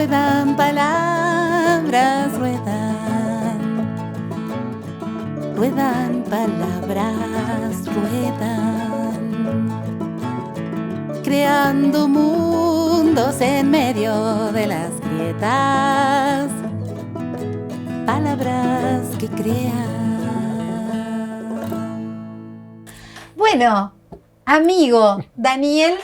ruedan palabras, ruedan palabras, creando mundos en medio de las grietas, palabras que crean. Bueno, amigo Daniel.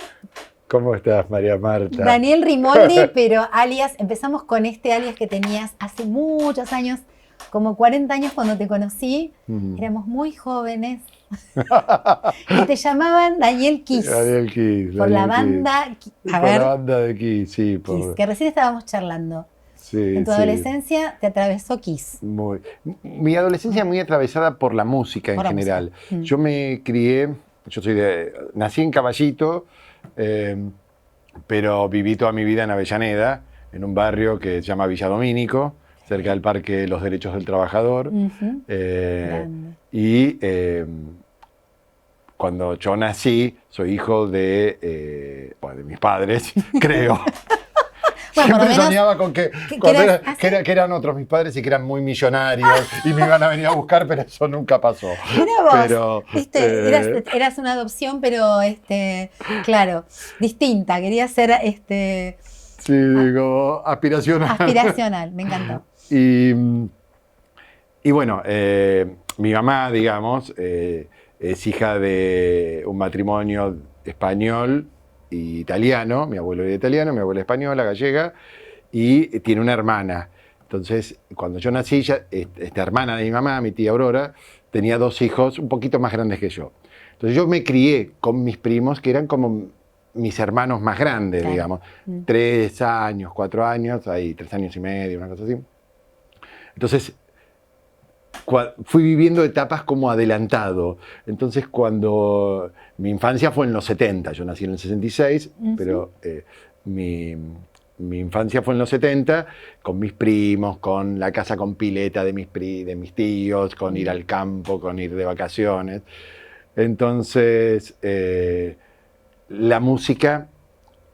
¿Cómo estás, María Marta? Daniel Rimoldi, pero alias, empezamos con este alias que tenías hace muchos años, como 40 años cuando te conocí, éramos muy jóvenes, y te llamaban Daniel Kiss. Daniel Kiss. Por la banda, por la banda de Kiss, sí. Kiss, que recién estábamos charlando. Sí, en tu adolescencia te atravesó Kiss. Mi adolescencia muy atravesada por la música en general. Yo me crié, nací en Caballito, pero viví toda mi vida en Avellaneda, en un barrio que se llama Villa Domínico, cerca del Parque Los Derechos del Trabajador. Cuando yo nací, soy hijo de mis padres, creo. Bueno, siempre soñaba con que eran otros mis padres y que eran muy millonarios y me iban a venir a buscar, pero eso nunca pasó. Pero, eras una adopción, pero claro, distinta. Querías ser sí, digo, aspiracional. Aspiracional, me encantó. Y bueno, mi mamá, digamos, es hija de un matrimonio español y italiano. Mi abuelo era italiano, mi abuela española, gallega, y tiene una hermana. Entonces, cuando yo nací, esta hermana de mi mamá, mi tía Aurora, tenía 2 hijos un poquito más grandes que yo. Entonces yo me crié con mis primos, que eran como mis hermanos más grandes, digamos. 3 años, 4 años, ahí 3 años y medio, una cosa así. Entonces, fui viviendo etapas como adelantado. Entonces, cuando mi infancia fue en los 70, yo nací en el 66, pero mi infancia fue en los 70, con mis primos, con la casa con pileta de mis tíos, con ir al campo, con ir de vacaciones. Entonces, la música,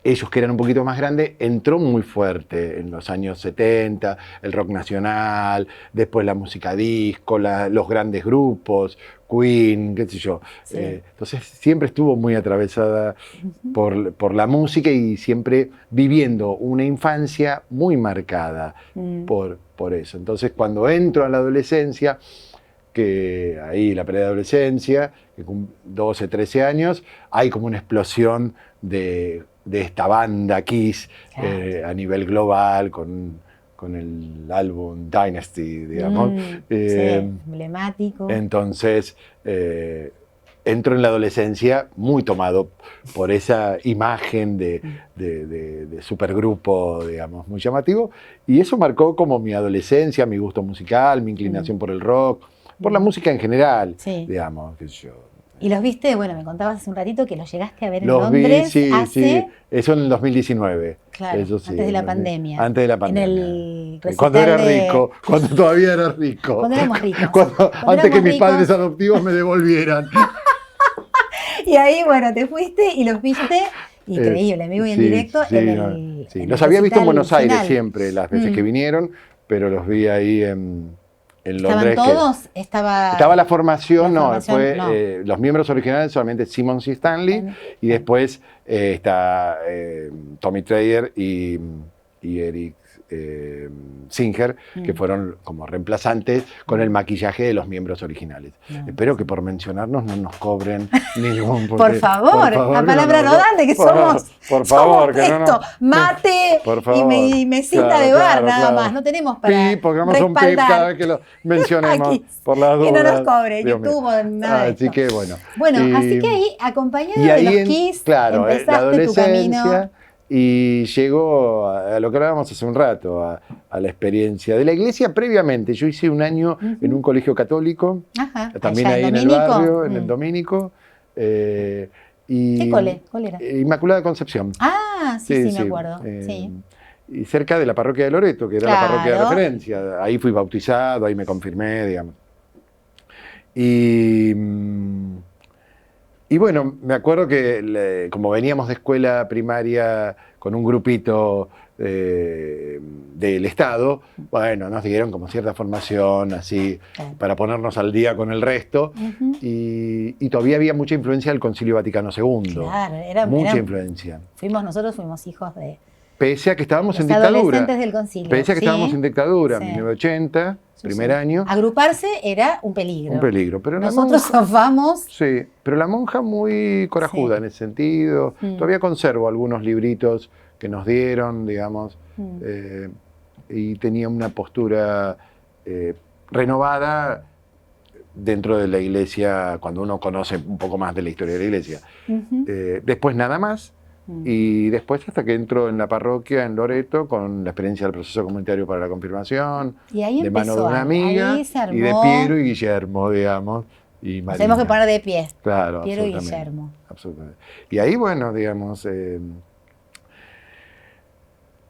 ellos que eran un poquito más grandes, entró muy fuerte en los años 70, el rock nacional, después la música disco, los grandes grupos, Queen, qué sé yo. Sí. Entonces siempre estuvo muy atravesada por la música y siempre viviendo una infancia muy marcada por eso. Entonces cuando entro a la adolescencia, que ahí la preadolescencia, que con 12, 13 años, hay como una explosión de esta banda Kiss, a nivel global, con el álbum Dynasty, digamos. Emblemático. Entonces, entro en la adolescencia muy tomado por esa imagen de supergrupo, digamos, muy llamativo, y eso marcó como mi adolescencia, mi gusto musical, mi inclinación por el rock, por la música en general, digamos, qué sé yo. Y los viste, bueno, me contabas hace un ratito que los llegaste a ver en Londres. Sí, eso en el 2019. Claro, eso sí, antes de la pandemia. Antes de la pandemia. En el recital cuando era rico, cuando todavía era rico. Cuando éramos ricos. Antes que mis padres adoptivos me devolvieran. Y ahí, bueno, te fuiste y los viste, increíble, en vivo y en directo. Los había visto en Buenos Aires siempre, las veces que vinieron, pero los vi ahí en Londres. ¿Estaban todos? Estaba la formación, los miembros originales solamente Simmons y Stanley, y después está Tommy Trayer y Eric Singer, que fueron como reemplazantes con el maquillaje de los miembros originales. Espero que por mencionarnos no nos cobren ningún... Por favor, la palabra no dan de que somos... Por favor, que no. Mate y mesita de bar, nada más. No tenemos para pongamos un pip cada vez que lo mencionemos, por las dudas. Que no nos cobre YouTube o nada de esto. Así que bueno. Bueno, así que ahí, acompañado de los Kiss, empezaste tu camino... Y llegó a lo que hablábamos hace un rato, a la experiencia de la iglesia. Previamente, yo hice un año en un colegio católico, también ahí en el barrio, en el Domínico. ¿Qué cole? ¿Cuál era? Inmaculada Concepción. Ah, sí, me acuerdo. Y cerca de la parroquia de Loreto, que era la parroquia de referencia. Ahí fui bautizado, ahí me confirmé, digamos. Y bueno, me acuerdo que como veníamos de escuela primaria con un grupito de del Estado, bueno, nos dieron como cierta formación así Claro. para ponernos al día con el resto, y todavía había mucha influencia del Concilio Vaticano II. Claro, Mucha influencia. nosotros fuimos hijos de Pese a que estábamos los en dictadura. adolescentes del concilio. Pese a que ¿sí? estábamos en dictadura, Sí. 1980, Sí, primer sí. año. Agruparse era un peligro. Un peligro. Pero Nosotros zafamos. Sí, pero la monja muy corajuda Sí. en ese sentido. Todavía conservo algunos libritos que nos dieron, digamos, y tenía una postura renovada dentro de la iglesia, cuando uno conoce un poco más de la historia de la iglesia. Después nada más, y después hasta que entro en la parroquia en Loreto con la experiencia del proceso comunitario para la confirmación, Y ahí de mano de una empezó, amiga, ahí se armó. y de Piero y Guillermo, digamos, y Nos Marina. tenemos que poner de pie. Claro, Piero y absolutamente, Guillermo. absolutamente. Y ahí, bueno, digamos,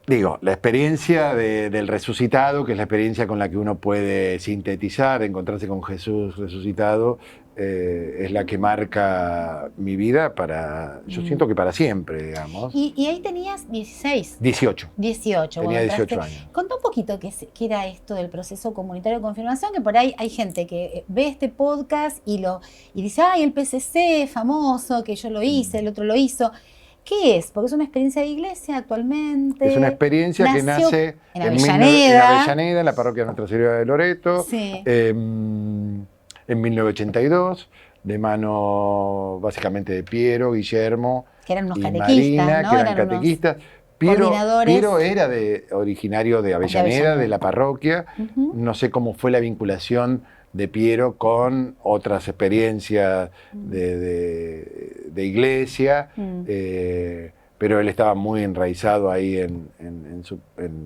digo, la experiencia del resucitado, que es la experiencia con la que uno puede sintetizar, encontrarse con Jesús resucitado, es la que marca mi vida yo siento que para siempre, digamos. Y ahí tenías 16. 18. 18. Tenía cuando 18 entraste. años. Contá un poquito qué era esto del proceso comunitario de confirmación, que por ahí hay gente que ve este podcast y dice, ay, el PCC famoso, que yo lo hice, el otro lo hizo. ¿Qué es? Porque es una experiencia de iglesia actualmente. Es una experiencia que nace en Avellaneda. en Avellaneda, en la parroquia de Nuestra Señora de Loreto, Sí. en 1982, de mano básicamente de Piero, Guillermo Que eran unos y catequistas, Marina, ¿no? que eran Eran catequistas. coordinadores. Piero era originario de Avellaneda, de la parroquia. No sé cómo fue la vinculación de Piero con otras experiencias de iglesia, pero él estaba muy enraizado ahí en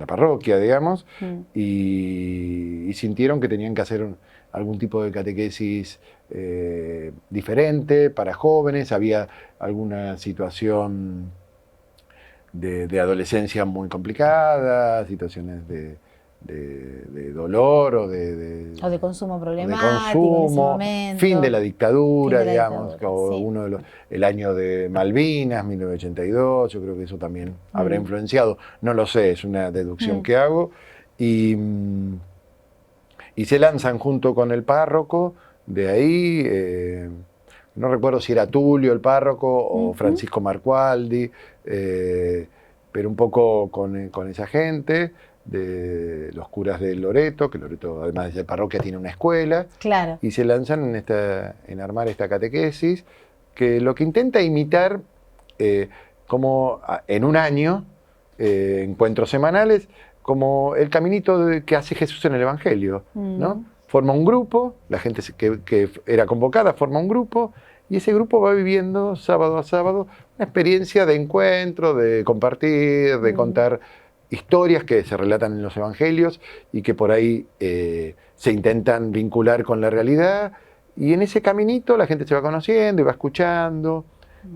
la parroquia, digamos, y sintieron que tenían que hacer algún tipo de catequesis diferente para jóvenes. Había alguna situación de adolescencia muy complicada, situaciones de dolor o de consumo problemático consumo, en ese momento. fin de la dictadura, Fin de la digamos, dictadura, o sí. el año de Malvinas, 1982, yo creo que eso también habrá influenciado, no lo sé, es una deducción que hago, y se lanzan junto con el párroco, de ahí, no recuerdo si era Tulio el párroco o Francisco Marcualdi, pero un poco con esa gente, de los curas de Loreto, que Loreto, además de ser parroquia, tiene una escuela, Claro. y se lanzan en armar esta catequesis, que lo que intenta imitar, como en un año, encuentros semanales, como el caminito que hace Jesús en el Evangelio, ¿no? Forma un grupo, la gente que era convocada forma un grupo, y ese grupo va viviendo sábado a sábado una experiencia de encuentro, de compartir, de contar historias que se relatan en los evangelios y que por ahí se intentan vincular con la realidad, y en ese caminito la gente se va conociendo y va escuchando,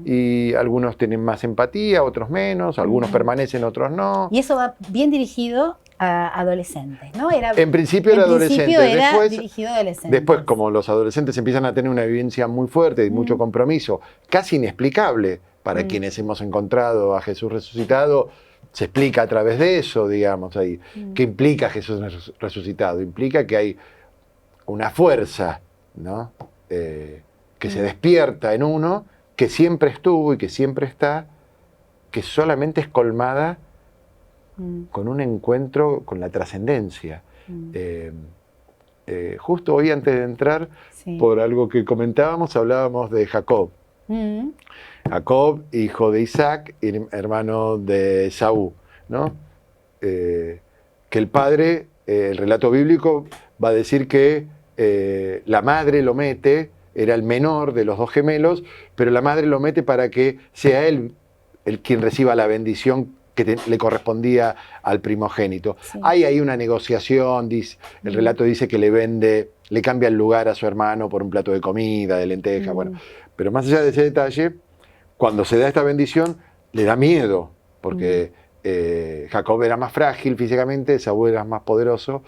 y algunos tienen más empatía, otros menos, algunos permanecen, otros no. Y eso va bien dirigido a adolescentes, ¿no? En principio era adolescente. Era dirigido a adolescentes. Después, como los adolescentes empiezan a tener una vivencia muy fuerte y mucho compromiso, casi inexplicable para quienes hemos encontrado a Jesús resucitado, se explica a través de eso, digamos, ahí. ¿Qué implica Jesús resucitado? Implica que hay una fuerza, ¿no? Que se despierta en uno, que siempre estuvo y que siempre está, que solamente es colmada con un encuentro con la trascendencia. Justo hoy, antes de entrar, por algo que comentábamos, hablábamos de Jacob. Jacob, hijo de Isaac, hermano de Esaú, ¿no? Que el padre, el relato bíblico va a decir que la madre lo mete, era el menor de los dos gemelos, pero la madre lo mete para que sea él el quien reciba la bendición que le correspondía al primogénito. Sí. Hay ahí una negociación, el relato dice que le cambia el lugar a su hermano por un plato de comida, de lenteja, bueno. Pero más allá de ese detalle, cuando se da esta bendición, le da miedo, porque Jacob era más frágil físicamente, Esaú era más poderoso,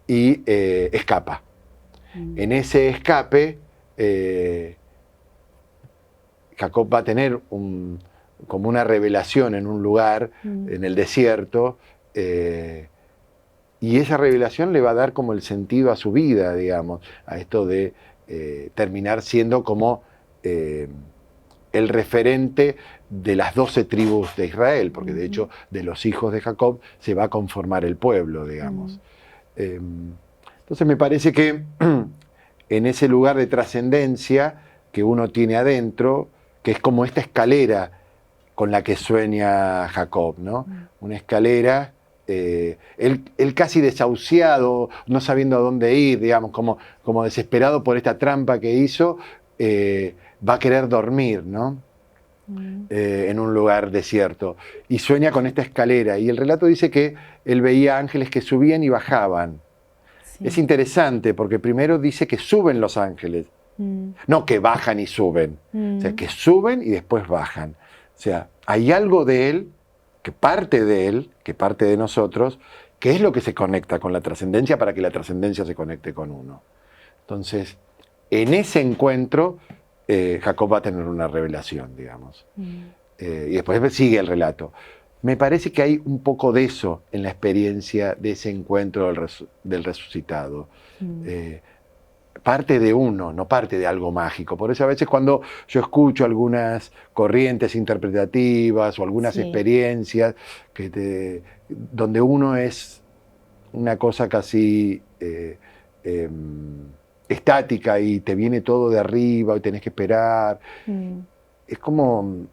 y escapa. En ese escape, Jacob va a tener como una revelación en un lugar, en el desierto, Y esa revelación le va a dar como el sentido a su vida, digamos, a esto de terminar siendo como el referente de las 12 tribus de Israel, porque de hecho de los hijos de Jacob se va a conformar el pueblo, digamos. Entonces me parece que en ese lugar de trascendencia que uno tiene adentro, que es como esta escalera con la que sueña Jacob, ¿no? Una escalera, él casi desahuciado, no sabiendo a dónde ir, digamos, como desesperado por esta trampa que hizo, va a querer dormir, ¿no? En un lugar desierto. Y sueña con esta escalera. Y el relato dice que él veía ángeles que subían y bajaban. Sí. Es interesante porque primero dice que suben los ángeles, no que bajan y suben. O sea, que suben y después bajan. O sea, hay algo de él, que parte de nosotros, que es lo que se conecta con la trascendencia para que la trascendencia se conecte con uno. Entonces, en ese encuentro, Jacob va a tener una revelación, digamos. Y después sigue el relato. Me parece que hay un poco de eso en la experiencia de ese encuentro del resucitado. Parte de uno, no parte de algo mágico. Por eso a veces cuando yo escucho algunas corrientes interpretativas o algunas experiencias donde uno es una cosa casi estática y te viene todo de arriba y tenés que esperar, es como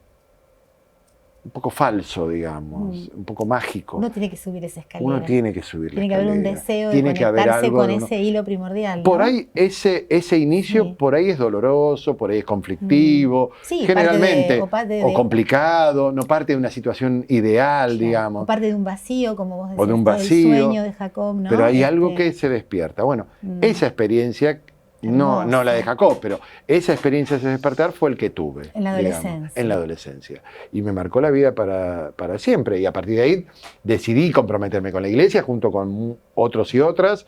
un poco falso, digamos, un poco mágico. Uno tiene que subir esa escalera. Uno tiene que subir la escalera. Tiene que haber un deseo de conectarse con ese hilo primordial, ¿no? Por ahí, ese inicio, por ahí es doloroso, por ahí es conflictivo, generalmente, o complicado, no parte de una situación ideal, digamos. O parte de un vacío, como vos decís, o de un vacío, el sueño de Jacob, ¿no? Pero hay algo que se despierta. Bueno, esa experiencia... No la de Jacob, pero esa experiencia de despertar fue el que tuve. En la adolescencia. Digamos, en la adolescencia. Y me marcó la vida para siempre. Y a partir de ahí decidí comprometerme con la iglesia junto con otros y otras.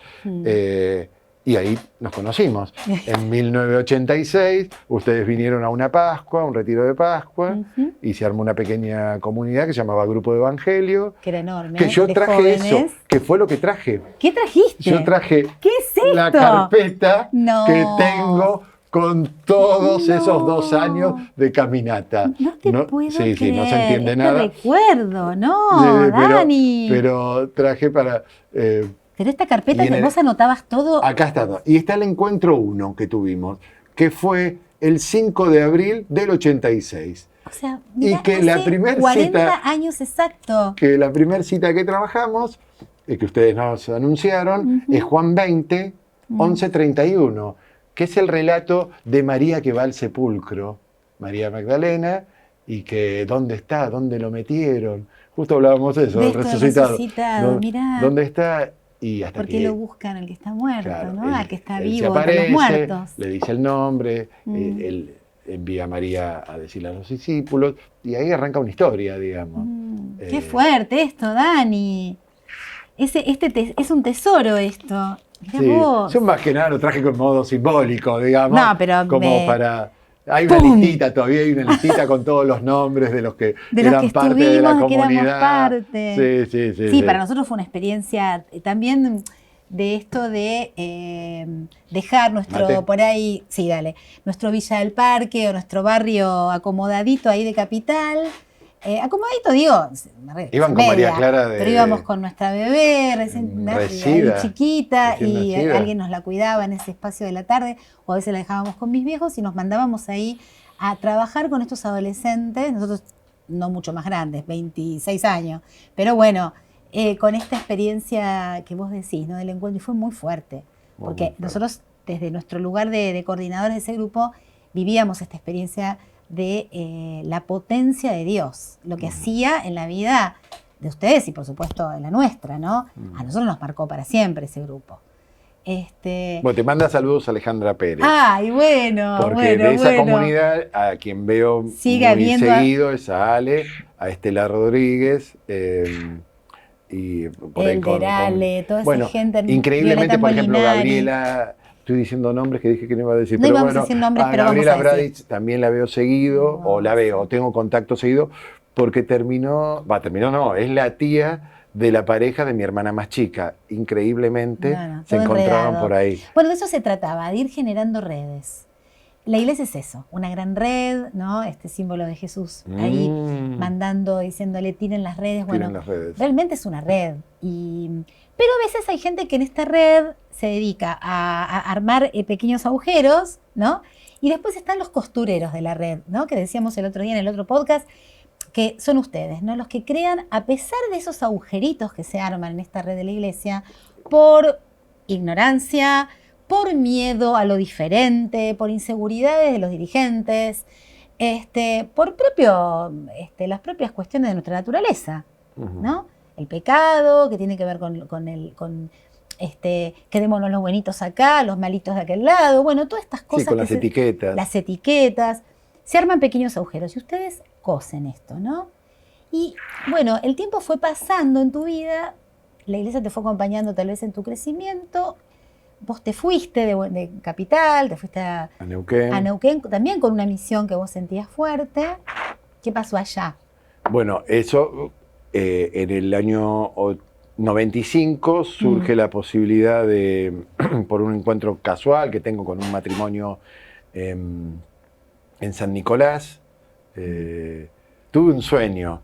Y ahí nos conocimos. En 1986 ustedes vinieron a una Pascua, un retiro de Pascua, y se armó una pequeña comunidad que se llamaba Grupo de Evangelio. Que era enorme. Que yo traje jóvenes. Eso, que fue lo que traje. ¿Qué trajiste? Yo traje ¿Qué es esto? La carpeta que tengo con todos esos 2 años de caminata. No te puedo creer. Sí, no se entiende nada. Recuerdo, no, Dani. Pero traje para... Pero esta carpeta que vos anotabas todo... Acá está. Y está el encuentro 1 que tuvimos, que fue el 5 de abril del 86. O sea, mirá, y que la primera 40 años exacto. Que la primera cita que trabajamos, que ustedes nos anunciaron, es Juan 20, 11:31, que es el relato de María que va al sepulcro, María Magdalena, y que ¿dónde está? ¿Dónde lo metieron? Justo hablábamos de eso, del resucitado. Mirá. ¿Dónde está? Y hasta porque lo buscan al que está muerto, claro, ¿no? Al que está vivo, aparece, entre los muertos. Le dice el nombre, él envía a María a decirle a los discípulos, y ahí arranca una historia, digamos. Qué fuerte esto, Dani. Es un tesoro esto. Mirá vos. Yo más que nada lo traje con modo simbólico, digamos. No, pero como para... Hay una listita, todavía hay una listita con todos los nombres de los que eran parte de la comunidad. Sí, para nosotros fue una experiencia también de esto de dejar nuestro, por ahí, nuestro Villa del Parque o nuestro barrio acomodadito ahí de Capital. Acomodadito, digo, iban con María Clara pero íbamos con nuestra bebé recién chiquita y alguien nos la cuidaba en ese espacio de la tarde, o a veces la dejábamos con mis viejos y nos mandábamos ahí a trabajar con estos adolescentes, nosotros no mucho más grandes, 26 años, pero bueno, con esta experiencia que vos decís, ¿no? Del encuentro, y fue muy fuerte, porque nosotros desde nuestro lugar de coordinadores de ese grupo vivíamos esta experiencia de la potencia de Dios, lo que hacía en la vida de ustedes y por supuesto en la nuestra, ¿no? A nosotros nos marcó para siempre ese grupo. Bueno, te manda saludos Alejandra Pérez. Ay, bueno, porque de esa comunidad a quien veo muy seguido es a Ale, a Estela Rodríguez, y por ahí toda esa gente. Increíblemente, por ejemplo, Gabriela... Estoy diciendo nombres que dije que no iba a decir, pero bueno, a Gabriela Bradich también la veo seguido, o tengo contacto seguido, porque es la tía de la pareja de mi hermana más chica. Increíblemente No, se todo encontraron enredado. por ahí. Bueno, de eso se trataba, de ir generando redes. La iglesia es eso, una gran red, ¿no? Este símbolo de Jesús ahí mandando, diciéndole, tiren las redes. Tiren Bueno, las redes. realmente es una red. Pero a veces hay gente que en esta red se dedica a armar pequeños agujeros, ¿no? Y después están los costureros de la red, ¿no? Que decíamos el otro día en el otro podcast, que son ustedes, ¿no? Los que crean, a pesar de esos agujeritos que se arman en esta red de la iglesia, por ignorancia, por miedo a lo diferente, por inseguridades de los dirigentes, por las propias cuestiones de nuestra naturaleza, ¿no? El pecado, que tiene que ver con quedémonos los buenitos acá, los malitos de aquel lado, bueno, todas estas cosas. Sí, con las etiquetas. Las etiquetas, se arman pequeños agujeros y ustedes cosen esto, ¿no? Y bueno, el tiempo fue pasando en tu vida, la iglesia te fue acompañando tal vez en tu crecimiento. Vos te fuiste de Capital, te fuiste a Neuquén, también con una misión que vos sentías fuerte. ¿Qué pasó allá? Bueno, eso en el año 95 surge la posibilidad de, por un encuentro casual que tengo con un matrimonio en San Nicolás, tuve un sueño.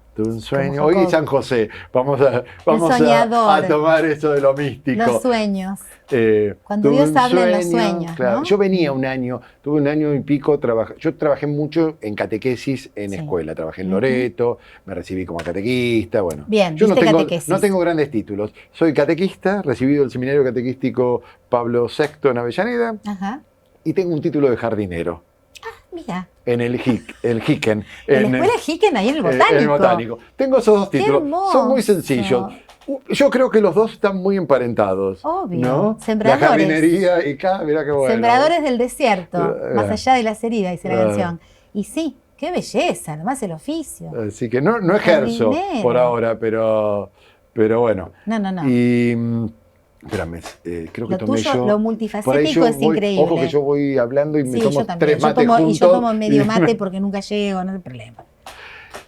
Hoy es San José, vamos a tomar eso de lo místico. Los sueños. Cuando Dios habla en los sueños, claro. ¿no? Yo venía tuve un año y pico, yo trabajé mucho en catequesis en escuela, trabajé en Loreto, me recibí como catequista, bueno. Bien, yo catequesis. No tengo grandes títulos, soy catequista, recibido del Seminario Catequístico Pablo VI en Avellaneda, y tengo un título de jardinero. Mira. En el Hicken. En la escuela Hicken, ahí en el Botánico. En el Botánico. Tengo esos dos títulos. Son muy sencillos. Yo creo que los dos están muy emparentados. Obvio. ¿No? Sembradores. La jardinería y mirá qué bueno. Sembradores del desierto, más allá de las heridas, dice la canción. Y sí, qué belleza, además el oficio. Así que no ejerzo por ahora, pero bueno. No. Y espérame, creo que tomé yo. Lo multifacético es increíble. Ojo que yo voy hablando y me tomo yo 3 mates juntos. Y yo tomo medio mate porque nunca llego, no hay problema.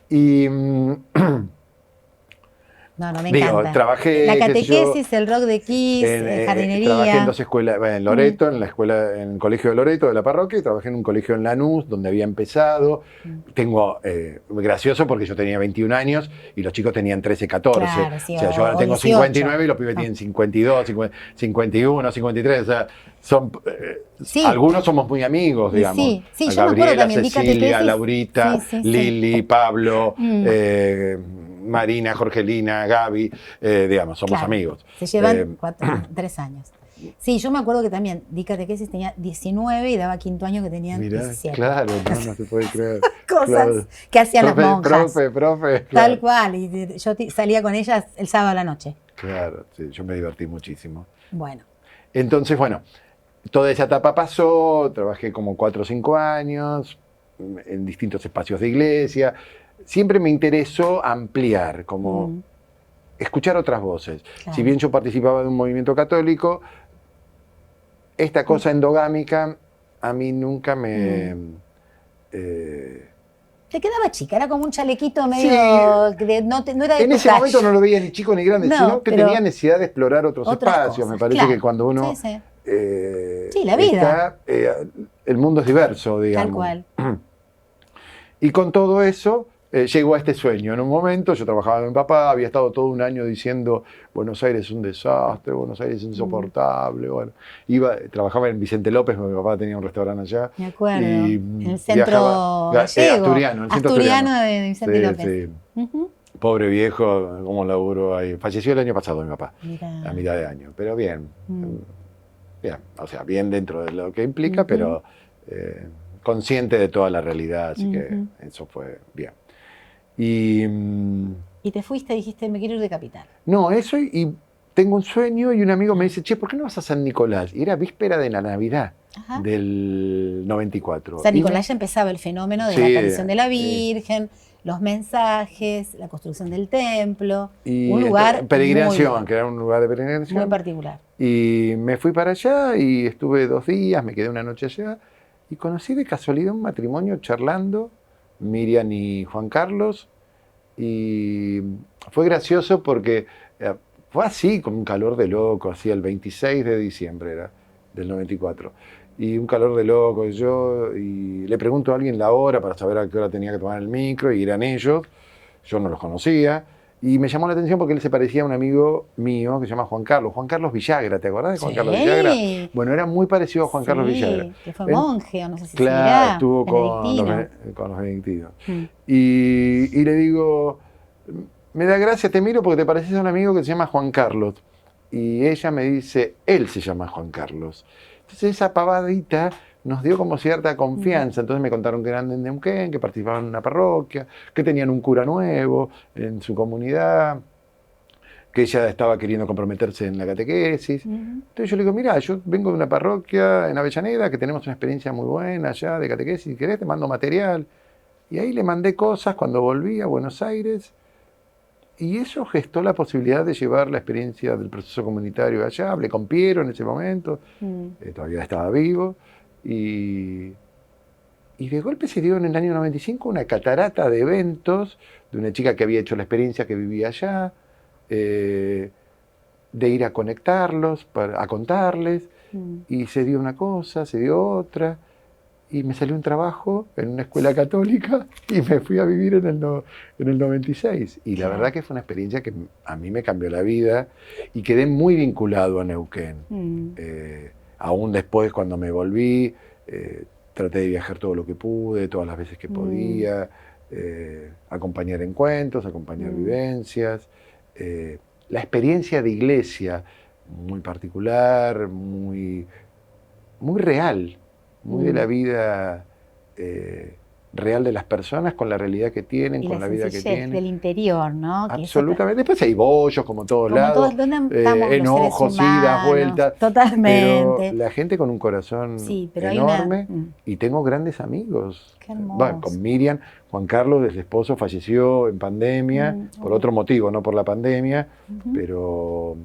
Y No, me encanta. Trabajé, la catequesis, el rock de Kiss, jardinería. Trabajé en 2 escuelas, en Loreto, en el colegio de Loreto de la parroquia, y trabajé en un colegio en Lanús, donde había empezado. Tengo, gracioso porque yo tenía 21 años y los chicos tenían 13, 14. Claro, sí, o sea, yo ahora tengo 18. 59 y los pibes tienen 52, 51, 53. O sea, algunos somos muy amigos, digamos. Sí, yo me acuerdo también. Cecilia, Laurita, Lili, Pablo, Marina, Jorgelina, Gaby, digamos, somos amigos. Se llevan 3 años. Sí, yo me acuerdo que también di catequesis, tenía 19 y daba quinto año que tenían 17. Claro, no se puede creer. Cosas que hacían las monjas. Profe. Tal cual, y yo salía con ellas el sábado a la noche. Claro, sí, yo me divertí muchísimo. Bueno. Entonces, toda esa etapa pasó, trabajé como 4 o 5 años en distintos espacios de iglesia. Siempre me interesó ampliar, como escuchar otras voces. Claro. Si bien yo participaba de un movimiento católico, esta cosa endogámica a mí nunca me... Te quedaba chica, era como un chalequito medio... Sí. No era de en ese momento no lo veía ni chico ni grande, sino que tenía necesidad de explorar otros espacios. Cosas, me parece que cuando uno... la vida. El mundo es diverso, digamos. Tal cual. Y con todo eso... llegó a este sueño. En un momento yo trabajaba con mi papá, había estado todo un año diciendo Buenos Aires es un desastre, Buenos Aires es insoportable. Bueno, trabajaba en Vicente López, mi papá tenía un restaurante allá. Me acuerdo, en el centro asturiano de Vicente López. Sí. Pobre viejo, como laburo ahí. Falleció el año pasado mi papá, a mitad de año, pero bien. Bien, o sea, bien dentro de lo que implica, pero consciente de toda la realidad, así que eso fue bien. Y te fuiste y dijiste, me quiero ir de Capital. No, eso, y tengo un sueño y un amigo me dice, che, ¿por qué no vas a San Nicolás? Y era víspera de la Navidad del 94. San Nicolás ya empezaba el fenómeno de la aparición de la Virgen, los mensajes, la construcción del templo, y un lugar peregrinación, que era un lugar de peregrinación. Muy particular. Y me fui para allá y estuve 2 días, me quedé una noche allá y conocí de casualidad un matrimonio charlando, Miriam y Juan Carlos, y fue gracioso porque Fue así, con un calor de loco, así el 26 de diciembre era, del 94. Y un calor de loco, y le pregunto a alguien la hora para saber a qué hora tenía que tomar el micro, y eran ellos, yo no los conocía, y me llamó la atención porque él se parecía a un amigo mío que se llama Juan Carlos Villagra, ¿te acordás de Juan Carlos Villagra? Bueno, era muy parecido a Juan Carlos Villagra. Que fue monje, o no sé si claro, seguirá, estuvo con los benedictinos. Y le digo, me da gracia, te miro porque te pareces a un amigo que se llama Juan Carlos. Y ella me dice, él se llama Juan Carlos. Entonces esa pavadita nos dio como cierta confianza. Entonces me contaron que eran de Neuquén, que participaban en una parroquia, que tenían un cura nuevo en su comunidad, que ella estaba queriendo comprometerse en la catequesis. Entonces yo le digo, mira, yo vengo de una parroquia en Avellaneda, que tenemos una experiencia muy buena allá de catequesis, si querés te mando material. Y ahí le mandé cosas cuando volví a Buenos Aires, y eso gestó la posibilidad de llevar la experiencia del proceso comunitario allá. Hablé con Piero en ese momento, todavía estaba vivo, y de golpe se dio en el año 95 una catarata de eventos de una chica que había hecho la experiencia, que vivía allá, de ir a conectarlos, a contarles, y se dio una cosa, se dio otra, y me salió un trabajo en una escuela católica y me fui a vivir en el 96. Y la verdad que fue una experiencia que a mí me cambió la vida y quedé muy vinculado a Neuquén. Aún después, cuando me volví, traté de viajar todo lo que pude, todas las veces que podía, acompañar encuentros, acompañar vivencias. La experiencia de iglesia, muy particular, muy, muy real, muy de la vida real de las personas, con la realidad que tienen, con la vida que tienen. Del interior, ¿no? Absolutamente. Después hay bollos, como en todos lados, enojos, idas, vueltas. Totalmente. Pero la gente con un corazón enorme, y tengo grandes amigos. Qué hermoso. Bueno, con Miriam, Juan Carlos, el esposo, falleció en pandemia, por otro motivo, no por la pandemia, pero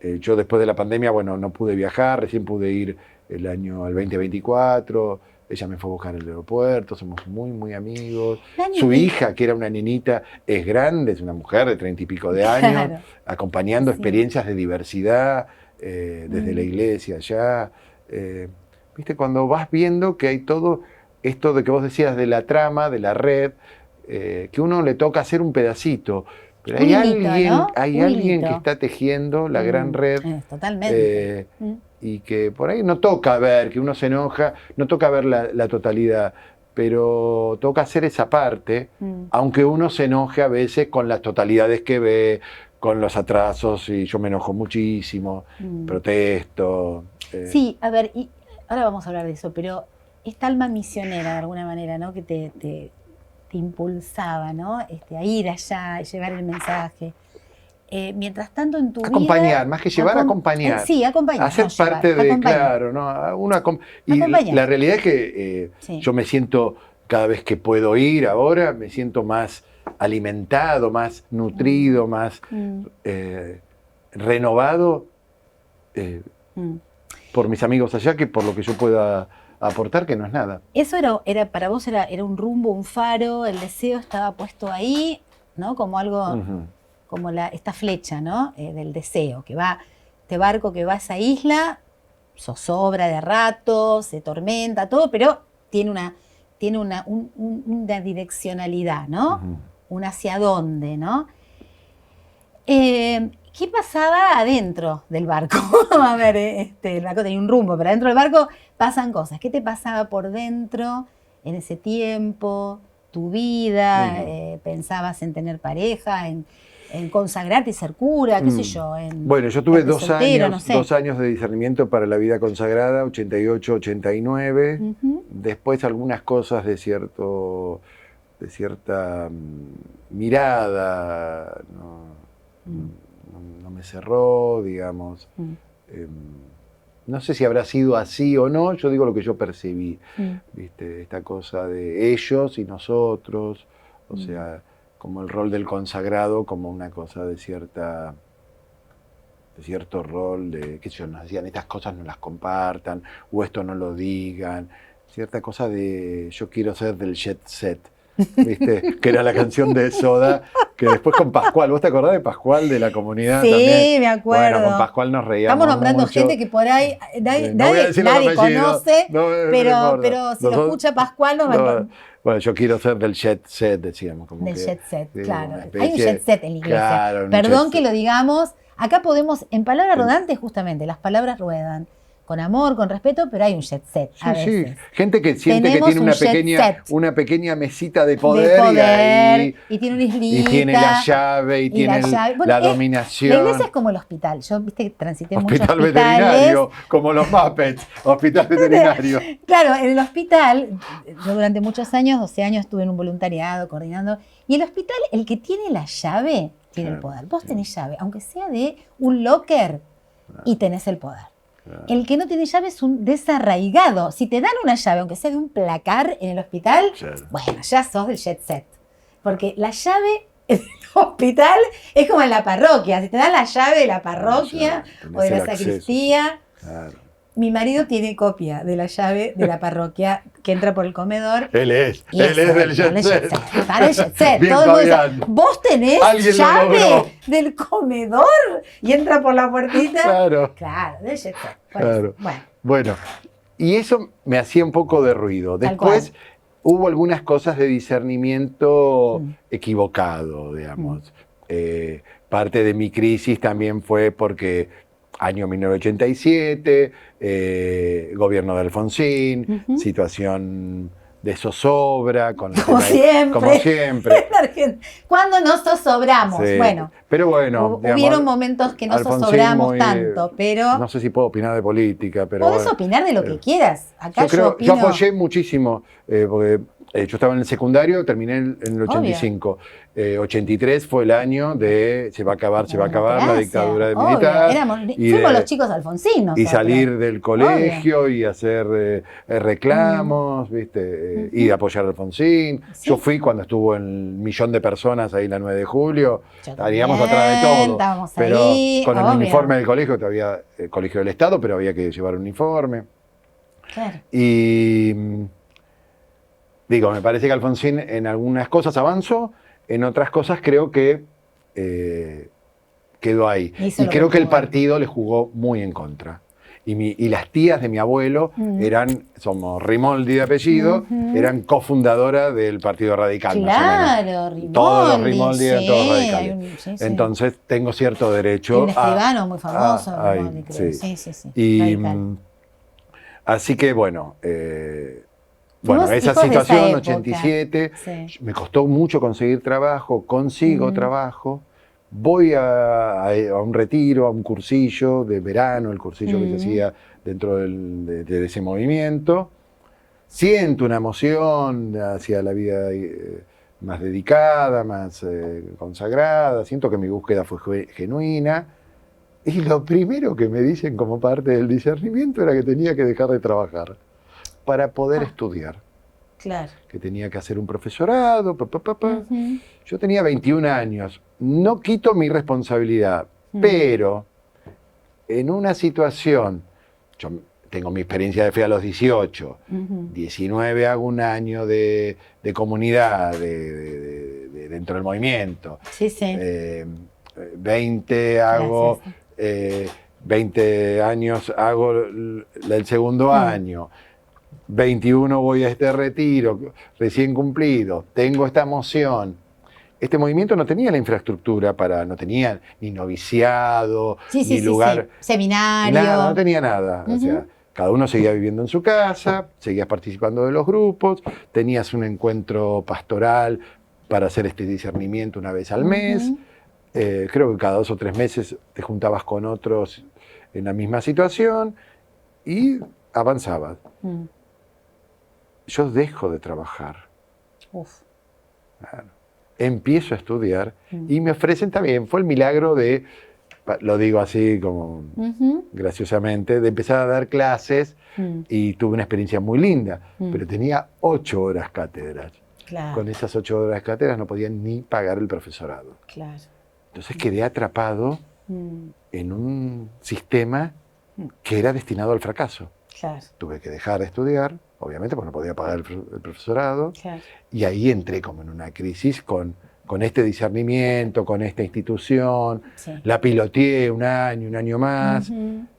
yo después de la pandemia, bueno, no pude viajar, recién pude ir el 2024, ella me fue a buscar al aeropuerto, somos muy, muy amigos. Su hija, que era una nenita, es grande, es una mujer de 30 y pico de años, acompañando experiencias de diversidad desde la iglesia allá. Viste, cuando vas viendo que hay todo esto de que vos decías de la trama, de la red, que uno le toca hacer un pedacito, pero hay alguien que está tejiendo la gran red. Totalmente. Y que por ahí no toca ver, que uno se enoja, no toca ver la totalidad, pero toca hacer esa parte, aunque uno se enoje a veces con las totalidades que ve, con los atrasos, y yo me enojo muchísimo, protesto. Sí, a ver, y ahora vamos a hablar de eso, pero esta alma misionera de alguna manera, ¿no? Que te impulsaba, ¿no? A ir allá, a llevar el mensaje. Mientras tanto en tu acompañar, más que llevar, acompañar. Sí, acompañar. Hacer parte de, claro, ¿no? Y la realidad es que yo me siento, cada vez que puedo ir ahora, me siento más alimentado, más nutrido, más renovado por mis amigos allá, que por lo que yo pueda aportar, que no es nada. Eso era para vos era un rumbo, un faro, el deseo estaba puesto ahí, ¿no? Como algo... como esta flecha, ¿no? Del deseo, que va, este barco que va a esa isla, zozobra de rato, se tormenta, todo, pero tiene una direccionalidad, ¿no? Un hacia dónde, ¿no? ¿Qué pasaba adentro del barco? A ver, el barco tenía un rumbo, pero adentro del barco pasan cosas. ¿Qué te pasaba por dentro en ese tiempo? Tu vida, pensabas en tener pareja, en consagrarte y ser cura, qué sé yo. Bueno, yo tuve dos años de discernimiento para la vida consagrada, 88, 89. Después algunas cosas de cierta mirada, no me cerró, digamos. No sé si habrá sido así o no, yo digo lo que yo percibí. ¿Viste? Esta cosa de ellos y nosotros, o sea, como el rol del consagrado, como una cosa de cierto rol, de que nos decían, estas cosas no las compartan, o esto no lo digan, cierta cosa de yo quiero ser del jet set, ¿viste? Que era la canción de Soda, que después con Pascual, ¿vos te acordás de Pascual de la comunidad Sí, también? me acuerdo. Bueno, con Pascual nos reíamos Estamos nombrando mucho. gente que por ahí No voy a decir los nadie apellidos, conoce, no pero importa. si lo escucha Pascual nos va a encontrar. Bueno, yo quiero ser del jet set, decíamos. Como Del que, jet set, sí, claro. una Hay un especie- jet set en la iglesia. Claro, un Perdón jet que set. lo digamos. Acá podemos, en palabras rodantes, justamente, las palabras ruedan. Con amor, con respeto, pero hay un jet set a Sí, sí. veces. Gente que siente que Tenemos tiene un jet set. una pequeña mesita de De poder, poder, y tiene una y islita. tiene la llave, y y tiene la llave. Bueno, la la dominación. iglesia es como el hospital. Yo, viste, que transité muchos Hospital hospitales. veterinario, como los Muppets, hospital veterinario. Claro, en el hospital, yo durante muchos años, 12 años, estuve en un voluntariado coordinando. Y el hospital, el que tiene la llave, tiene el poder. Vos tenés llave, aunque sea de un locker, y tenés el poder. El que no tiene llave es un desarraigado. Si te dan una llave, aunque sea de un placar en el hospital, bueno, ya sos del jet set. Porque la llave en el hospital es como en la parroquia. Si te dan la llave de la parroquia o de la sacristía. Claro. Mi marido tiene copia de la llave de la parroquia que entra por el comedor. Él es del jet set. Para el jet set. Bien, Todo el mundo dice, Fabián. ¿vos tenés Alguien lo logró. llave del comedor? Y entra por la puertita. Claro. Claro, del jet set. Por Claro. eso. Bueno, y eso me hacía un poco de ruido. Tal Después cual. hubo algunas cosas de discernimiento equivocado, digamos. Parte de mi crisis también fue porque año 1987, gobierno de Alfonsín, situación de zozobra. Como siempre. Como siempre. Cuando nos zozobramos. Sí. Bueno, Pero bueno, digamos, hubieron momentos que no Alfonsín zozobramos muy, tanto, pero no sé si puedo opinar de política, pero podés bueno. opinar de lo que quieras. Acá Yo opino. apoyé muchísimo, porque yo estaba en el secundario, terminé en el 85. 83 fue el año de se va a acabar la dictadura de militar. Fuimos los chicos alfonsinos. Y salir del colegio y hacer reclamos, ¿viste? Y apoyar a Alfonsín. Sí. Yo fui cuando estuvo el 1.000.000 de personas ahí la 9 de julio. Estaríamos atrás de todo. Estábamos pero ahí, con el obvio. uniforme del colegio, todavía el colegio del Estado, pero había que llevar un uniforme. Claro. Y digo, me parece que Alfonsín en algunas cosas avanzó, en otras cosas creo que quedó ahí. Y creo que el partido le jugó muy en contra. Y las tías de mi abuelo somos Rimoldi de apellido, eran cofundadoras del Partido Radical. Claro, Rimoldi. Todos los Rimoldi eran todos radicales. Sí. Entonces tengo cierto derecho un escribano muy famoso, Rimoldi, creo. Sí. Sí. Y, así que bueno, esa situación, 87, me costó mucho conseguir trabajo, consigo trabajo. Voy a un retiro, a un cursillo de verano, el cursillo que se hacía dentro de ese movimiento. Siento una emoción hacia la vida más dedicada, más consagrada. Siento que mi búsqueda fue genuina. Y lo primero que me dicen como parte del discernimiento era que tenía que dejar de trabajar para poder estudiar. Claro. Que tenía que hacer un profesorado. Yo tenía 21 años. No quito mi responsabilidad, pero en una situación, yo tengo mi experiencia de fe a los 18, 19 hago un año de comunidad dentro del movimiento, 20 hago, 20 años hago el segundo año, 21 voy a este retiro recién cumplido, tengo esta moción. Este movimiento no tenía la infraestructura no tenía ni noviciado, ni lugar. Seminario. Nada, no tenía nada. O sea, cada uno seguía viviendo en su casa, seguías participando de los grupos, tenías un encuentro pastoral para hacer este discernimiento una vez al mes. Creo que cada 2 o 3 meses te juntabas con otros en la misma situación y avanzabas. Yo dejo de trabajar. Claro. Empiezo a estudiar y me ofrecen también, fue el milagro de, lo digo así como graciosamente, de empezar a dar clases y tuve una experiencia muy linda, pero tenía 8 horas cátedras. Claro. Con esas 8 horas cátedras no podía ni pagar el profesorado. Claro. Entonces quedé atrapado en un sistema que era destinado al fracaso. Claro. Tuve que dejar de estudiar, obviamente, porque no podía pagar el profesorado. Claro. Y ahí entré como en una crisis con este discernimiento, con esta institución. Sí. La piloteé un año más,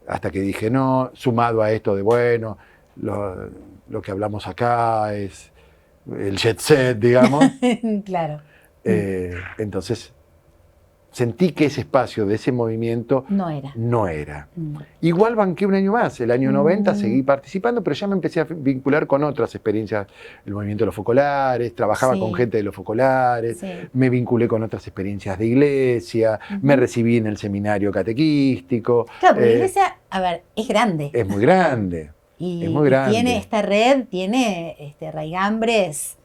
hasta que dije no, sumado a esto de bueno, lo que hablamos acá es el jet set, digamos. Claro. Entonces sentí que ese espacio de ese movimiento no era. Igual banqué un año más, el año 90 seguí participando, pero ya me empecé a vincular con otras experiencias, el movimiento de los focolares, trabajaba con gente de los focolares, me vinculé con otras experiencias de iglesia, me recibí en el seminario catequístico. Claro, porque la iglesia, a ver, es grande. Es muy grande. Es muy grande. Tiene esta red, tiene raigambres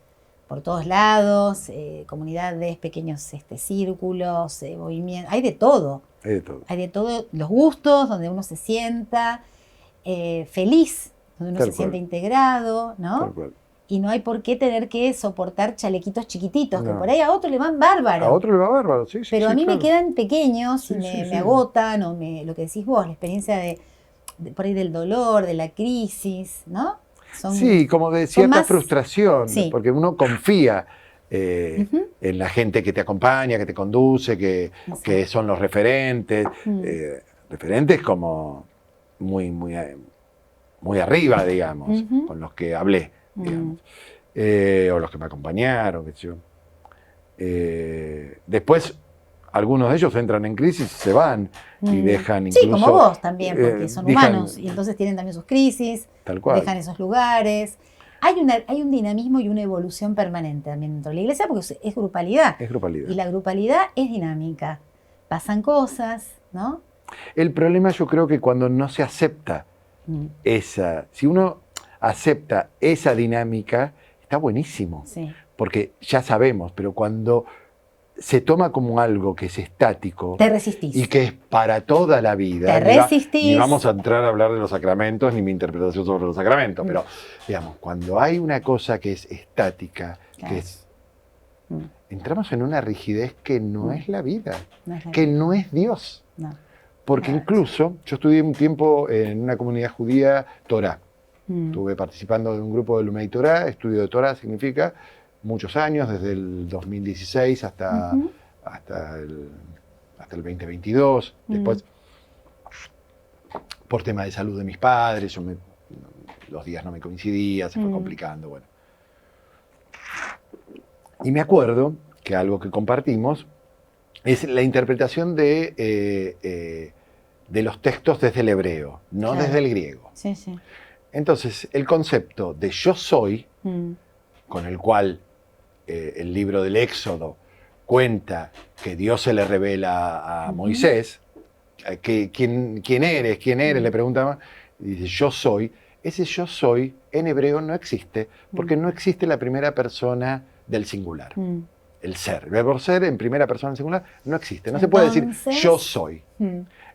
por todos lados, comunidades, pequeños círculos, movimientos, hay de todo. Hay de todo. Hay de todo, los gustos, donde uno se sienta feliz, donde uno se siente integrado, ¿no? Tal cual. Y no hay por qué tener que soportar chalequitos chiquititos, que por ahí a otro le van bárbaro. A otro le va bárbaro, sí. Pero a mí claro. me quedan pequeños y me agotan, o lo que decís vos, la experiencia de por ahí del dolor, de la crisis, ¿no? Sí, como de cierta frustración, porque uno confía en la gente que te acompaña, que te conduce, que son los referentes. Referentes como muy arriba, digamos, con los que hablé, digamos. O los que me acompañaron, qué sé yo. Después, algunos de ellos entran en crisis, se van y dejan incluso... Sí, como vos también, porque son humanos y entonces tienen también sus crisis, tal cual. Dejan esos lugares. Hay un dinamismo y una evolución permanente también dentro de la iglesia porque es grupalidad. Es grupalidad. Y la grupalidad es dinámica. Pasan cosas, ¿no? El problema yo creo que cuando no se acepta si uno acepta esa dinámica, está buenísimo. Sí. Porque ya sabemos, pero cuando se toma como algo que es estático. Te resistís. Y que es para toda la vida. Te resistís. Ni vamos a entrar a hablar de los sacramentos, ni mi interpretación sobre los sacramentos, pero, digamos, cuando hay una cosa que es estática, que es... Entramos en una rigidez que no es la vida, que no es Dios. No. Porque incluso, yo estudié un tiempo en una comunidad judía Torah. Estuve participando de un grupo de Lumei Torah. Estudio de Torah significa muchos años, desde el 2016 hasta el 2022. Después, por tema de salud de mis padres, los días no me coincidían, se fue complicando. Bueno. Y me acuerdo que algo que compartimos es la interpretación de los textos desde el hebreo, no desde el griego. Sí, sí. Entonces, el concepto de yo soy, con el cual el libro del Éxodo cuenta que Dios se le revela a Moisés, ¿quién eres? Le preguntaba, y dice, yo soy. Ese yo soy en hebreo no existe, porque no existe la primera persona del singular. El ser. El verbo ser en primera persona del singular no existe. No se puede decir yo soy.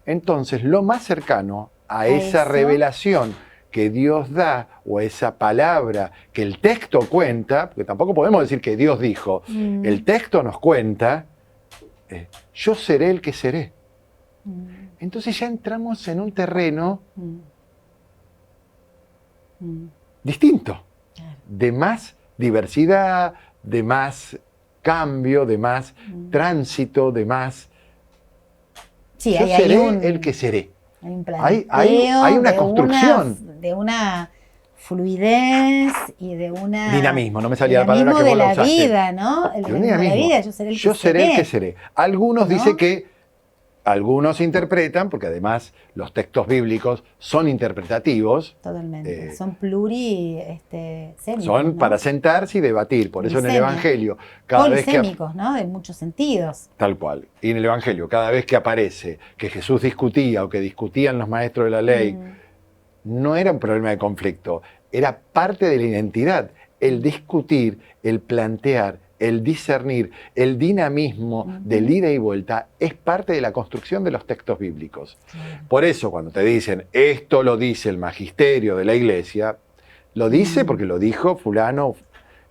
Entonces, lo más cercano a esa revelación que Dios da, o esa palabra que el texto cuenta, porque tampoco podemos decir que Dios dijo, el texto nos cuenta, yo seré el que seré. Entonces ya entramos en un terreno distinto, de más diversidad, de más cambio, de más tránsito, de más... Sí, yo seré el que seré. Hay un planteo, hay una construcción. De una fluidez y de una... Dinamismo, no me salía la palabra que vos la usaste. Dinamismo de la vida, ¿no? El dinamismo de la vida, yo seré el que seré. Algunos dicen que... Algunos interpretan, porque además los textos bíblicos son interpretativos. Totalmente. Son plurisémicos. Son, ¿no?, para sentarse y debatir. Por eso en el Evangelio, cada vez que... Polisémicos, ¿no? En muchos sentidos. Tal cual. Y en el Evangelio, cada vez que aparece que Jesús discutía o que discutían los maestros de la ley, no era un problema de conflicto, era parte de la identidad. El discutir, el plantear, el discernir, el dinamismo del ida y vuelta es parte de la construcción de los textos bíblicos. Por eso cuando te dicen, esto lo dice el magisterio de la iglesia, lo dice porque lo dijo fulano,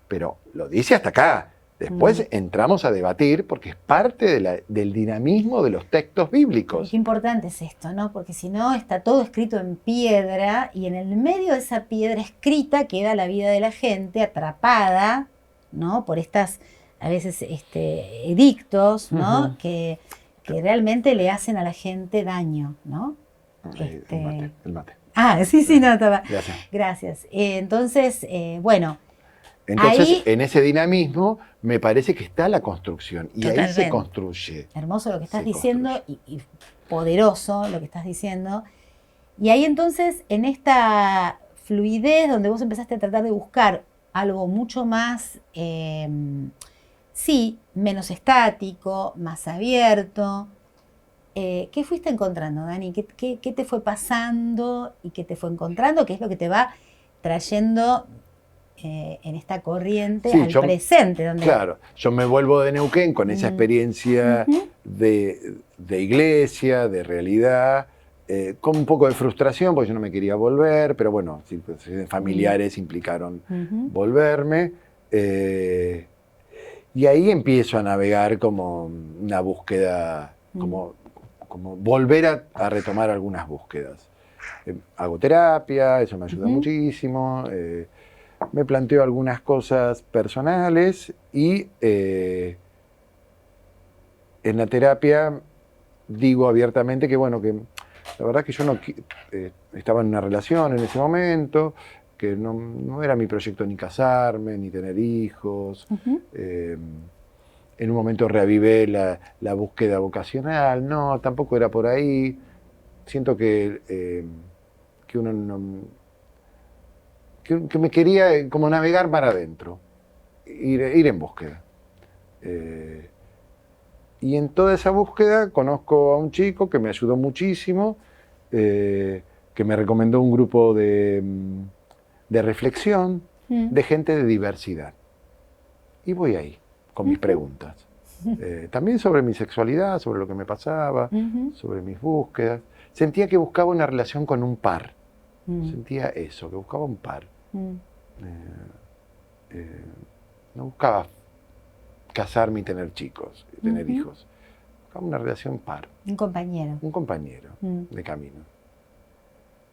pero lo dice hasta acá. Después entramos a debatir porque es parte del dinamismo de los textos bíblicos. Qué importante es esto, ¿no? Porque si no, está todo escrito en piedra y en el medio de esa piedra escrita queda la vida de la gente atrapada, ¿no? Por estas, a veces, edictos, ¿no? Que realmente le hacen a la gente daño, ¿no? El mate. Ah, sí, no, estaba. Gracias. Gracias. Entonces, bueno. Entonces, ahí, en ese dinamismo me parece que está la construcción y totalmente. ahí se construye. Hermoso lo que estás diciendo y poderoso lo que estás diciendo. Y ahí entonces, en esta fluidez donde vos empezaste a tratar de buscar algo mucho más, sí, menos estático, más abierto, ¿qué fuiste encontrando, Dani? ¿Qué te fue pasando y qué te fue encontrando? ¿Qué es lo que te va trayendo en esta corriente al presente? Claro, yo me vuelvo de Neuquén con esa experiencia de iglesia, de realidad, con un poco de frustración porque yo no me quería volver, pero bueno, familiares implicaron volverme. Y ahí empiezo a navegar como una búsqueda, como volver a retomar algunas búsquedas. Hago terapia, eso me ayuda muchísimo. Me planteo algunas cosas personales y en la terapia digo abiertamente que, bueno, que la verdad que yo no estaba en una relación en ese momento, que no era mi proyecto ni casarme, ni tener hijos. En un momento reavivé la búsqueda vocacional, no, tampoco era por ahí. Siento que uno no... Que me quería como navegar para adentro, ir en búsqueda. Y en toda esa búsqueda conozco a un chico que me ayudó muchísimo, que me recomendó un grupo de reflexión de gente de diversidad. Y voy ahí, con mis preguntas. También sobre mi sexualidad, sobre lo que me pasaba, sobre mis búsquedas. Sentía que buscaba una relación con un par. Sentía eso, que buscaba un par. No buscaba casarme y tener chicos, tener hijos. Buscaba una relación par. Un compañero. Un compañero de camino.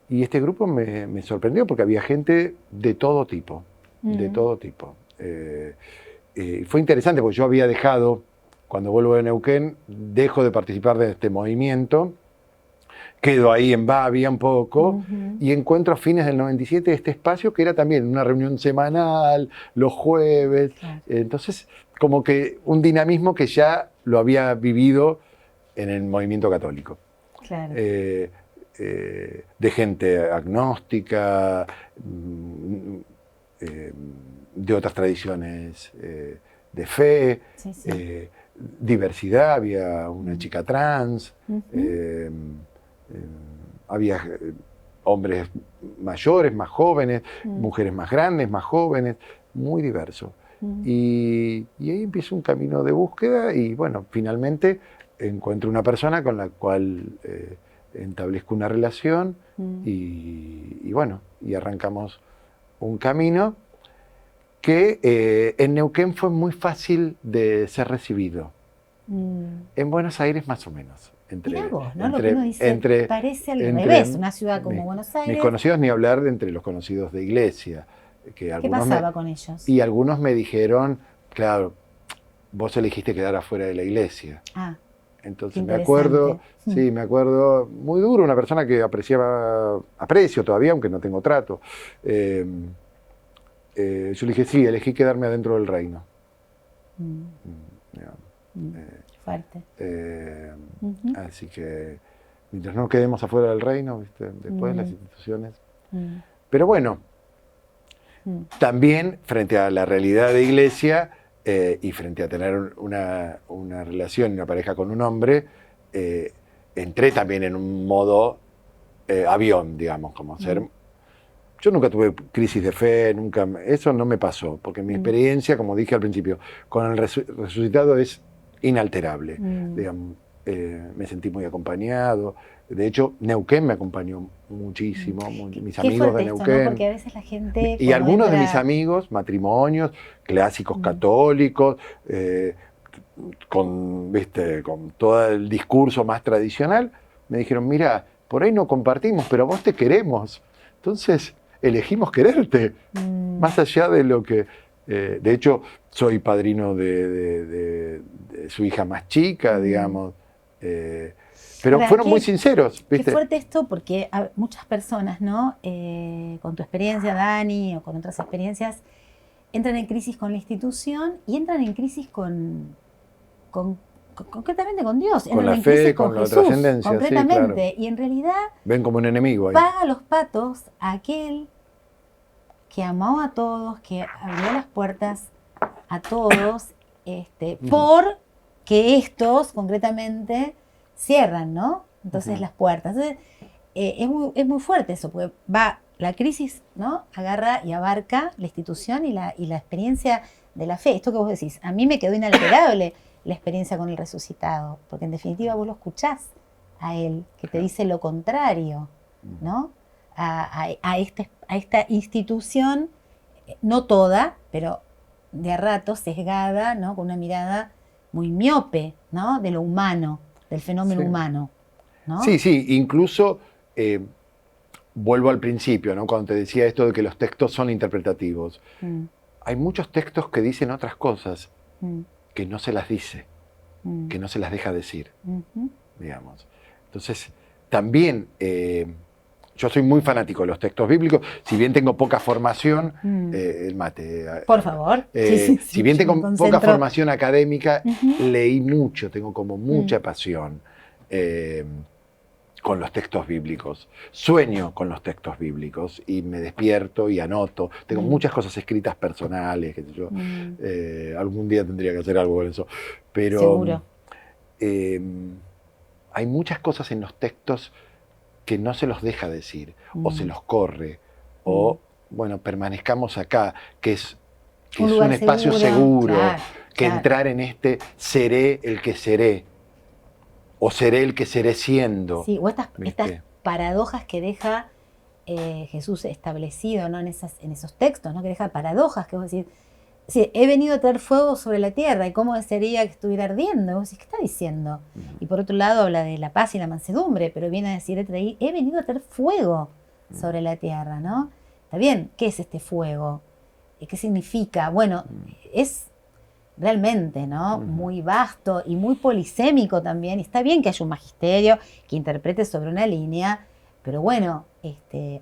Y este grupo me sorprendió porque había gente de todo tipo. De todo tipo. Fue interesante porque yo había dejado, cuando vuelvo de Neuquén, dejo de participar de este movimiento. Quedo ahí en Bavia un poco y encuentro a fines del 97 este espacio que era también una reunión semanal, los jueves. Claro. Entonces, como que un dinamismo que ya lo había vivido en el movimiento católico. Claro. De gente agnóstica, de otras tradiciones de fe, diversidad, había una chica trans. Había hombres mayores, más jóvenes, mujeres más grandes, más jóvenes, muy diverso. Y ahí empieza un camino de búsqueda y bueno, finalmente encuentro una persona con la cual establezco una relación y bueno, y arrancamos un camino que en Neuquén fue muy fácil de ser recibido. En Buenos Aires más o menos. Mirá vos, ¿no? Lo que uno dice parece al revés, una ciudad como Buenos Aires. Mis conocidos, ni hablar de entre los conocidos de iglesia. ¿Qué pasaba con ellos? Y algunos me dijeron, claro, vos elegiste quedar afuera de la iglesia. Ah, entonces me acuerdo, me acuerdo, muy duro, una persona que aprecio todavía, aunque no tengo trato. Yo le dije, sí, elegí quedarme adentro del reino. Fuerte. Así que mientras no quedemos afuera del reino, ¿viste? Después las instituciones. Pero bueno, también frente a la realidad de iglesia y frente a tener una relación y una pareja con un hombre, entré también en un modo avión, digamos, como ser... Yo nunca tuve crisis de fe, eso no me pasó, porque mi experiencia, como dije al principio, con el resucitado es inalterable. Digamos, me sentí muy acompañado, De hecho, Neuquén me acompañó muchísimo, mis Qué amigos fuerte de esto, Neuquén. ¿no? Porque a veces la gente... Y cuando algunos de entra- mis amigos, matrimonios, clásicos católicos, ¿viste? Con todo el discurso más tradicional, me dijeron, mira, por ahí no compartimos, pero a vos te queremos. Entonces, elegimos quererte, más allá de lo que... de hecho, soy padrino de su hija más chica, digamos. Pero Ahora, fueron muy sinceros, qué ¿viste? fuerte esto, porque muchas personas, ¿no? Con tu experiencia, Dani, o con otras experiencias, entran en crisis con la institución y entran en crisis concretamente con Dios, Con entran la en fe, crisis con con la Jesús, trascendencia, sí, claro. completamente. Y en realidad Ven como un enemigo ahí. paga los patos a aquel que amó a todos, que abrió las puertas a todos, por que estos concretamente cierran, ¿no? Entonces las puertas. Entonces, es muy fuerte eso, porque va la crisis, ¿no? Agarra y abarca la institución y la experiencia de la fe. Esto que vos decís, a mí me quedó inalterable la experiencia con el resucitado, porque en definitiva vos lo escuchás a él, que te dice lo contrario, ¿no? A esta institución, no toda, pero de a rato sesgada, ¿no? Con una mirada muy miope, ¿no? De lo humano, del fenómeno Sí. humano, ¿no? Sí, sí, incluso vuelvo al principio, ¿no? Cuando te decía esto de que los textos son interpretativos. Hay muchos textos que dicen otras cosas que no se las dice, que no se las deja decir, digamos. Entonces, también yo soy muy fanático de los textos bíblicos, si bien tengo poca formación, el mate. Por favor. Si bien yo me tengo poca concentro. formación académica, leí mucho, tengo como mucha pasión con los textos bíblicos. Sueño con los textos bíblicos y me despierto y anoto. Tengo muchas cosas escritas personales, qué sé yo. Algún día tendría que hacer algo con eso. Pero Seguro. Hay muchas cosas en los textos que no se los deja decir, o se los corre, o, bueno, permanezcamos acá, que es un espacio seguro, claro, que entrar en seré el que seré, o seré el que seré siendo. Sí, o estas paradojas que deja Jesús establecido, ¿no? en esos textos, ¿no? Que deja paradojas, que vos decís, sí, he venido a traer fuego sobre la tierra, y cómo sería que estuviera ardiendo. Y vos decís, ¿qué está diciendo? Y por otro lado habla de la paz y la mansedumbre, pero viene a decir, he venido a traer fuego sobre la tierra, ¿no? Está bien, ¿qué es este fuego? ¿Qué significa? Bueno, es realmente, ¿no? Muy vasto y muy polisémico también. Y está bien que haya un magisterio que interprete sobre una línea, pero bueno,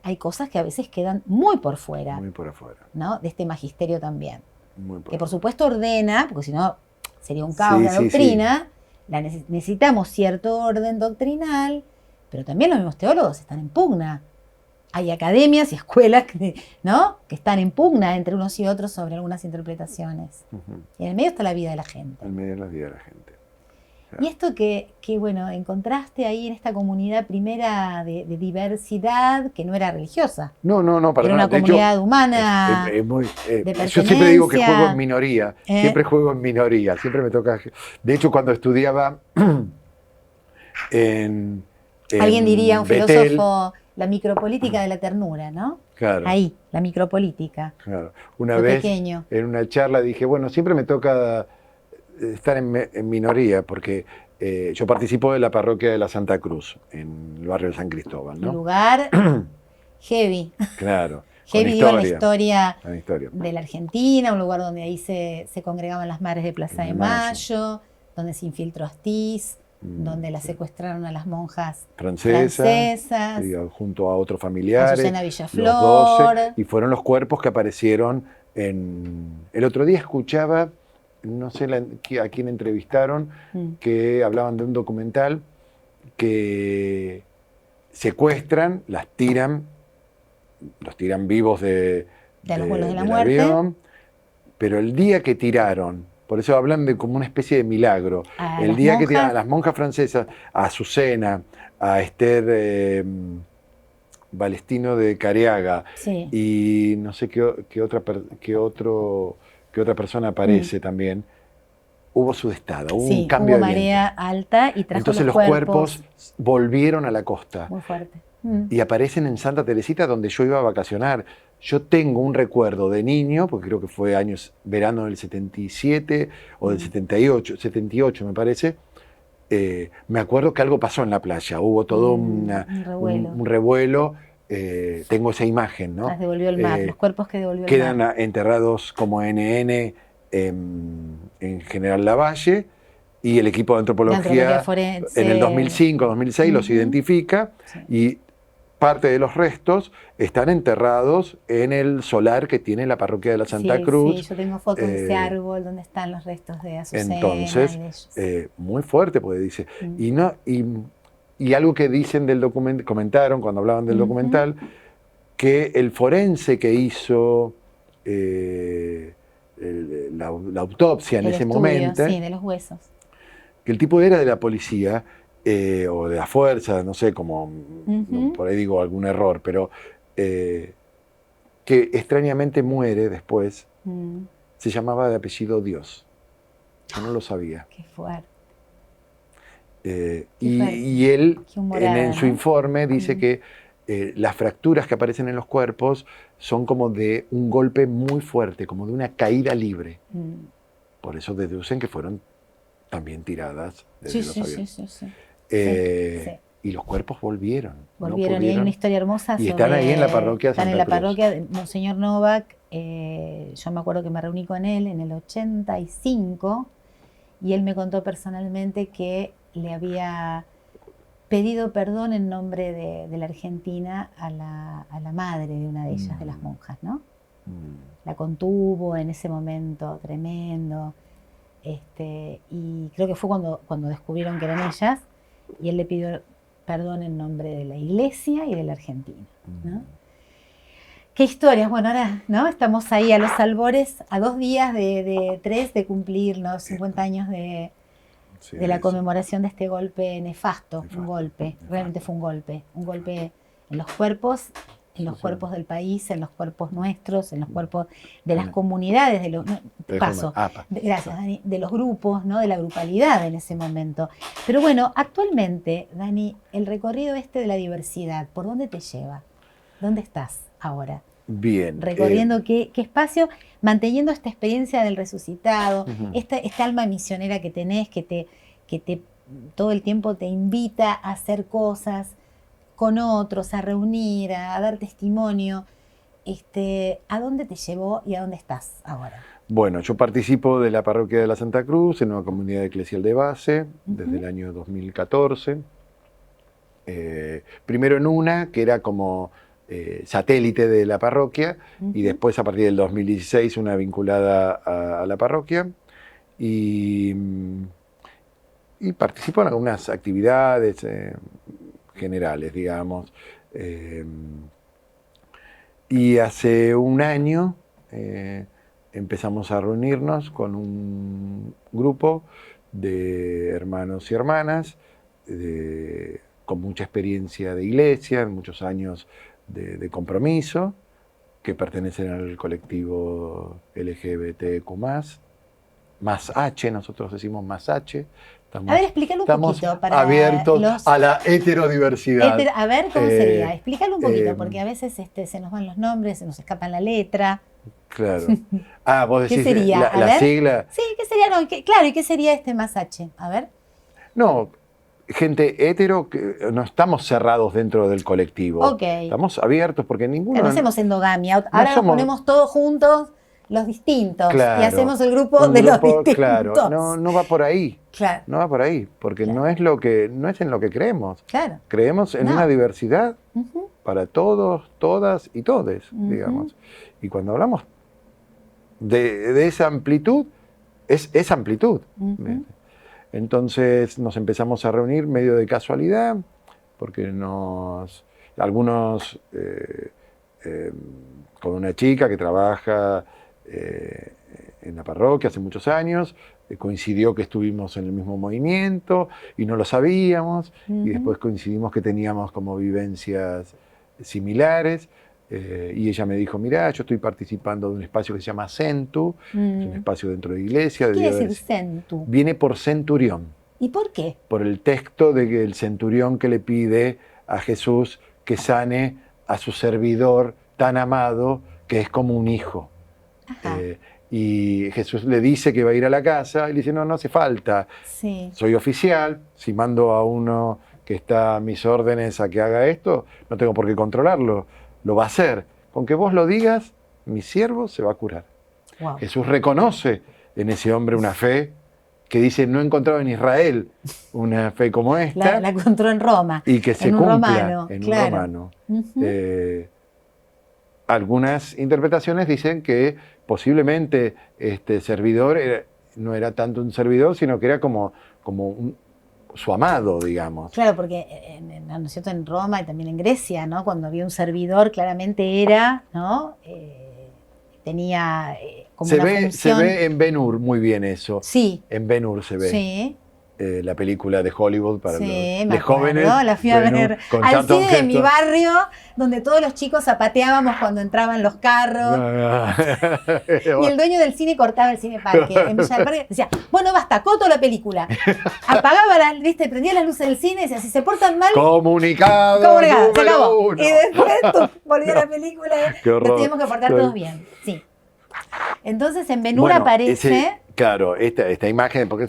hay cosas que a veces quedan muy por fuera. Muy por afuera. ¿No? De este magisterio también. Muy que por supuesto ordena, porque si no sería un caos la sí, doctrina, necesitamos cierto orden doctrinal, pero también los mismos teólogos están en pugna. Hay academias y escuelas ¿no? que están en pugna entre unos y otros sobre algunas interpretaciones. Y en el medio está la vida de la gente. En el medio de la vida de la gente. Y esto que bueno, encontraste ahí en esta comunidad primera de diversidad, que no era religiosa. No, para era nada. una comunidad humana. Yo siempre digo que juego en minoría. Siempre juego en minoría. Siempre me toca. De hecho, cuando estudiaba en alguien diría, un Betel, filósofo, la micropolítica de la ternura, ¿no? Claro. Ahí, la micropolítica. Claro. Una vez, pequeño. En una charla dije, bueno, siempre me toca estar en minoría, porque yo participo de la parroquia de la Santa Cruz, en el barrio de San Cristóbal, ¿no? Un lugar heavy. Claro. Heavy, digo, en la historia de la Argentina, un lugar donde ahí se congregaban las madres de Plaza de Mayo, donde se infiltró Astiz, donde la sequestraron a las monjas francesas junto a otros familiares, Azucena Villaflor, los 12, y fueron los cuerpos que aparecieron el otro día escuchaba, no sé a quién entrevistaron, que hablaban de un documental que secuestran, los tiran vivos de los vuelos de la del muerte, avión, pero el día que tiraron, por eso hablan de como una especie de milagro, el día que tiraron a las monjas francesas, a Azucena, a Esther Balestino de Careaga, sí. y no sé qué otra persona aparece también, hubo sudestada, hubo Sí, un cambio hubo de viento. marea alta y trajo Entonces los cuerpos volvieron a la costa muy fuerte. y aparecen en Santa Teresita, donde yo iba a vacacionar. Yo tengo un recuerdo de niño, porque creo que fue verano del 77 o del 78 me parece. Me acuerdo que algo pasó en la playa, hubo todo un revuelo. un revuelo. Tengo esa imagen, ¿no? Las devolvió el mar, los cuerpos que devolvió el Quedan mar. enterrados como NN en General Lavalle, y el equipo de antropología forense, en el 2005-2006 los identifica, sí. y parte de los restos están enterrados en el solar que tiene la parroquia de la Santa Cruz. Sí, yo tengo fotos de ese árbol donde están los restos de Azucena. Entonces, y de ellos. muy fuerte, porque dice. Y algo que dicen del documental, comentaron cuando hablaban del documental, que el forense que hizo la autopsia en ese momento, sí, de los huesos, que el tipo era de la policía o de la fuerza, no sé, como por ahí digo algún error, pero que extrañamente muere después, se llamaba de apellido Dios. Yo no lo sabía. Qué fuerte. Y él, en su ¿no? informe, dice que las fracturas que aparecen en los cuerpos son como de un golpe muy fuerte, como de una caída libre. Por eso deducen que fueron también tiradas desde los aviones. Sí. Y los cuerpos volvieron. Volvieron, y hay una historia hermosa. Y están ahí en la parroquia de Santa Cruz. Están en la parroquia de Monseñor Novak. Yo me acuerdo que me reuní con él en el 85 y él me contó personalmente que le había pedido perdón en nombre de la Argentina a la madre de una de ellas, de las monjas, ¿no? La contuvo en ese momento tremendo. Y creo que fue cuando descubrieron que eran ellas, y él le pidió perdón en nombre de la Iglesia y de la Argentina, ¿no? Qué historias. Bueno, ahora, ¿no? Estamos ahí a los albores, a 2 días de cumplir los 50 años de la conmemoración de este golpe nefasto. Un golpe, realmente fue un golpe en los cuerpos, del país, en los cuerpos nuestros, en los cuerpos de las comunidades, gracias, Dani, de los grupos, ¿no? De la grupalidad en ese momento. Pero bueno, actualmente, Dani, el recorrido de la diversidad, ¿por dónde te lleva? ¿Dónde estás ahora? Bien. Recorriendo qué espacio, manteniendo esta experiencia del resucitado, esta alma misionera que tenés, que todo el tiempo te invita a hacer cosas con otros, a reunir, a dar testimonio. ¿A dónde te llevó y a dónde estás ahora? Bueno, yo participo de la parroquia de la Santa Cruz en una comunidad eclesial de base desde el año 2014. Primero en una que era como satélite de la parroquia, y después a partir del 2016 una vinculada a la parroquia, y participo en algunas actividades generales, digamos. Y hace un año empezamos a reunirnos con un grupo de hermanos y hermanas con mucha experiencia de iglesia, muchos años de compromiso, que pertenecen al colectivo LGBTQ+, más H, nosotros decimos más H. A ver, explícalo un poquito. Para abiertos a la heterodiversidad. A ver, ¿cómo sería? Explícalo un poquito, porque a veces se nos van los nombres, se nos escapan la letra. Claro. Vos decís ¿qué sería? la sigla. Sí, ¿qué sería? No, claro, ¿y qué sería más H? A ver. No, gente hetero, que no estamos cerrados dentro del colectivo. Okay. Estamos abiertos porque ninguno... No hacemos endogamia. Ahora nos ponemos todos juntos, los distintos, claro, y hacemos el grupo de los distintos. Claro, no va por ahí. Claro. No va por ahí, porque no es en lo que creemos. Claro. Creemos en una diversidad para todos, todas y todes, digamos. Y cuando hablamos de esa amplitud, es amplitud. Entonces nos empezamos a reunir medio de casualidad, porque algunos con una chica que trabaja en la parroquia hace muchos años, coincidió que estuvimos en el mismo movimiento y no lo sabíamos, y después coincidimos que teníamos como vivencias similares, Y ella me dijo, mirá, yo estoy participando de un espacio que se llama Centu, es un espacio dentro de iglesia. ¿Qué quiere decir Centu? Viene por centurión. ¿Y por qué? Por el texto del centurión que le pide a Jesús que sane a su servidor tan amado que es como un hijo. Y Jesús le dice que va a ir a la casa y le dice, no, no hace falta. Sí. Soy oficial, si mando a uno que está a mis órdenes a que haga esto, no tengo por qué controlarlo, lo va a hacer. Con que vos lo digas, mi siervo se va a curar. Wow. Jesús reconoce en ese hombre una fe que dice, no he encontrado en Israel una fe como esta. La encontró en Roma. Y que se en cumpla un romano, en claro. un romano. Algunas interpretaciones dicen que posiblemente este servidor no era tanto un servidor, sino que era como su amado, digamos. Claro, porque ¿no es cierto? En Roma y también en Grecia, ¿no? Cuando había un servidor, claramente era, ¿no? Tenía como se una ve, función. Se ve en Ben-Hur muy bien eso. Sí. En Ben-Hur se ve. Sí. La película de Hollywood para sí, los jóvenes. La fui a ver al cine de mi barrio, donde todos los chicos zapateábamos cuando entraban los carros. Y el dueño del cine cortaba el cine parque. En Villa del Parque decía, bueno, basta, corto la película. Apagaba, prendía las luces del cine y decía, si se portan mal... Comunicado, se acabó. Uno. Y después volvía la película y nos teníamos que portar todos bien. Sí. Entonces en Ben-Hur aparece... Claro, esta imagen, porque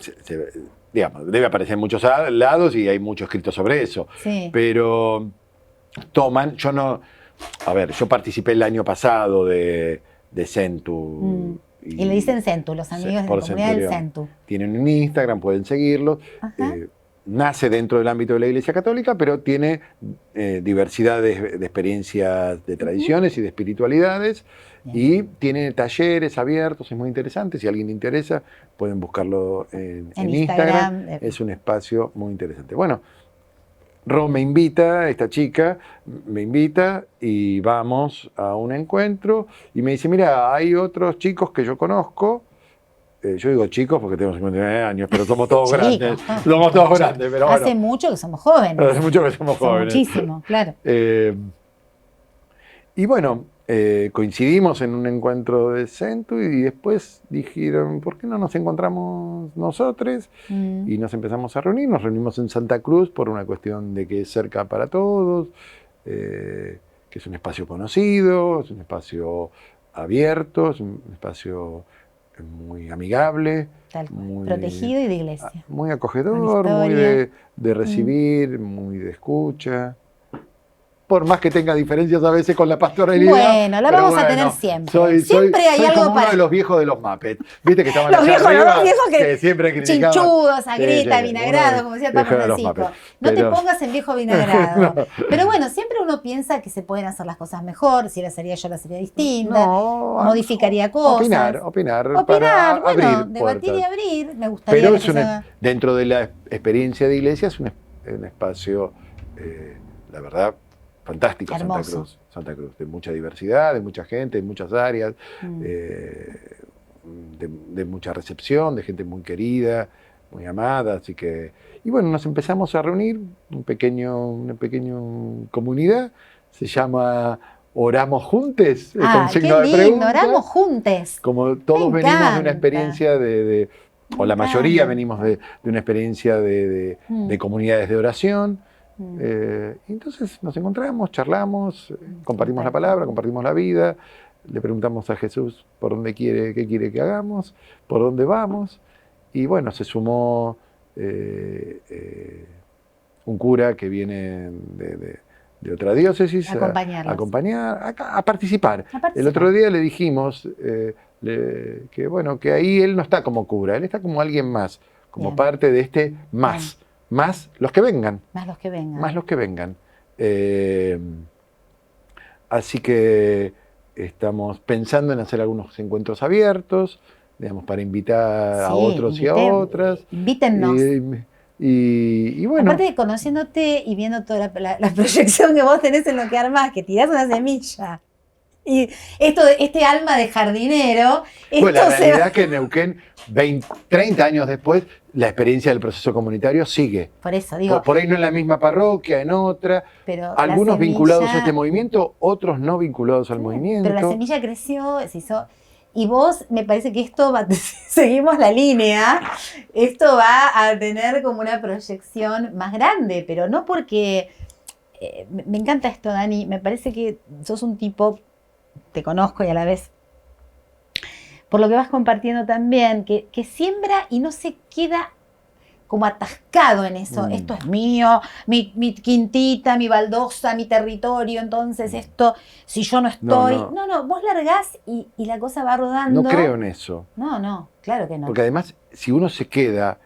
digamos, debe aparecer en muchos lados y hay mucho escrito sobre eso. Sí. Pero toman, yo participé el año pasado de Centu. Y le dicen Centu, los amigos de la comunidad del Centu. Tienen un Instagram, pueden seguirlos. Nace dentro del ámbito de la Iglesia Católica, pero tiene diversidad de experiencias, de tradiciones y de espiritualidades. Y tiene talleres abiertos, es muy interesante. Si a alguien le interesa, pueden buscarlo en Instagram. Es un espacio muy interesante. Bueno, Ro me invita, esta chica me invita y vamos a un encuentro y me dice, mira, hay otros chicos que yo conozco. Yo digo chicos porque tengo 59 años, pero somos todos grandes. Somos todos grandes, pero bueno. Hace mucho que somos jóvenes. Hace mucho que somos jóvenes. Muchísimo, claro. Y bueno, coincidimos en un encuentro de Centu y después dijeron, ¿por qué no nos encontramos nosotros? Y nos empezamos a reunir. Nos reunimos en Santa Cruz por una cuestión de que es cerca para todos, que es un espacio conocido, es un espacio abierto, es un espacio muy amigable, muy protegido y de iglesia. Muy acogedor, muy de recibir, muy de escucha. Por más que tenga diferencias a veces con la pastoralidad. Bueno, la vamos a tener siempre. Siempre hay algo como para... uno de los viejos de los Muppets. ¿Viste que estaban los allá viejos que siempre criticaban? Chinchudos, a grita, vinagrado, como decía el Papa Francisco. No te pongas en viejo vinagrado. No. Pero bueno, siempre uno piensa que se pueden hacer las cosas mejor. Si las haría yo, las haría distinta. Modificaría cosas. Opinar, para bueno, abrir debatir puertas. Y abrir. Me gustaría Pero dentro de la experiencia de iglesia es un espacio, la verdad, fantástico. Santa Cruz, de mucha diversidad, de mucha gente, de muchas áreas, de mucha recepción, de gente muy querida, muy amada, así que... Y bueno, nos empezamos a reunir, una pequeña comunidad, se llama Oramos Juntes, con signo de pregunta. Oramos Juntes. Como todos venimos de una experiencia o la mayoría venimos de una experiencia de comunidades de oración. Entonces nos encontramos, charlamos, compartimos la palabra, compartimos la vida, le preguntamos a Jesús por dónde quiere, qué quiere que hagamos, por dónde vamos, y bueno, se sumó un cura que viene de otra diócesis a participar. El otro día le dijimos que bueno, que ahí él no está como cura, él está como alguien más, como parte de este más. Más los que vengan. Más los que vengan. Más los que vengan. Así que estamos pensando en hacer algunos encuentros abiertos, digamos, para invitar a otros y a otras. Invítennos. Y bueno. Aparte de conociéndote y viendo toda la proyección que vos tenés en lo que armás, que tirás una semilla Y este alma de jardinero, Bueno, esto la realidad es que en Neuquén, 30 años después, la experiencia del proceso comunitario sigue. Por eso digo, Por ahí no en la misma parroquia, en otra. pero Algunos la vinculados a semilla, este movimiento, otros no vinculados al movimiento. pero la semilla creció, se hizo, y vos, me parece que esto va, seguimos la línea, esto va a tener como una proyección más grande, pero no porque, me encanta esto, Dani, me parece que sos un tipo, te conozco y a la vez, por lo que vas compartiendo también, que siembra y no se queda como atascado en eso. Esto es mío, mi quintita, mi baldosa, mi territorio, entonces esto, si yo no estoy... No, vos largás y la cosa va rodando. No creo en eso. No, claro que no. Porque además, si uno se queda,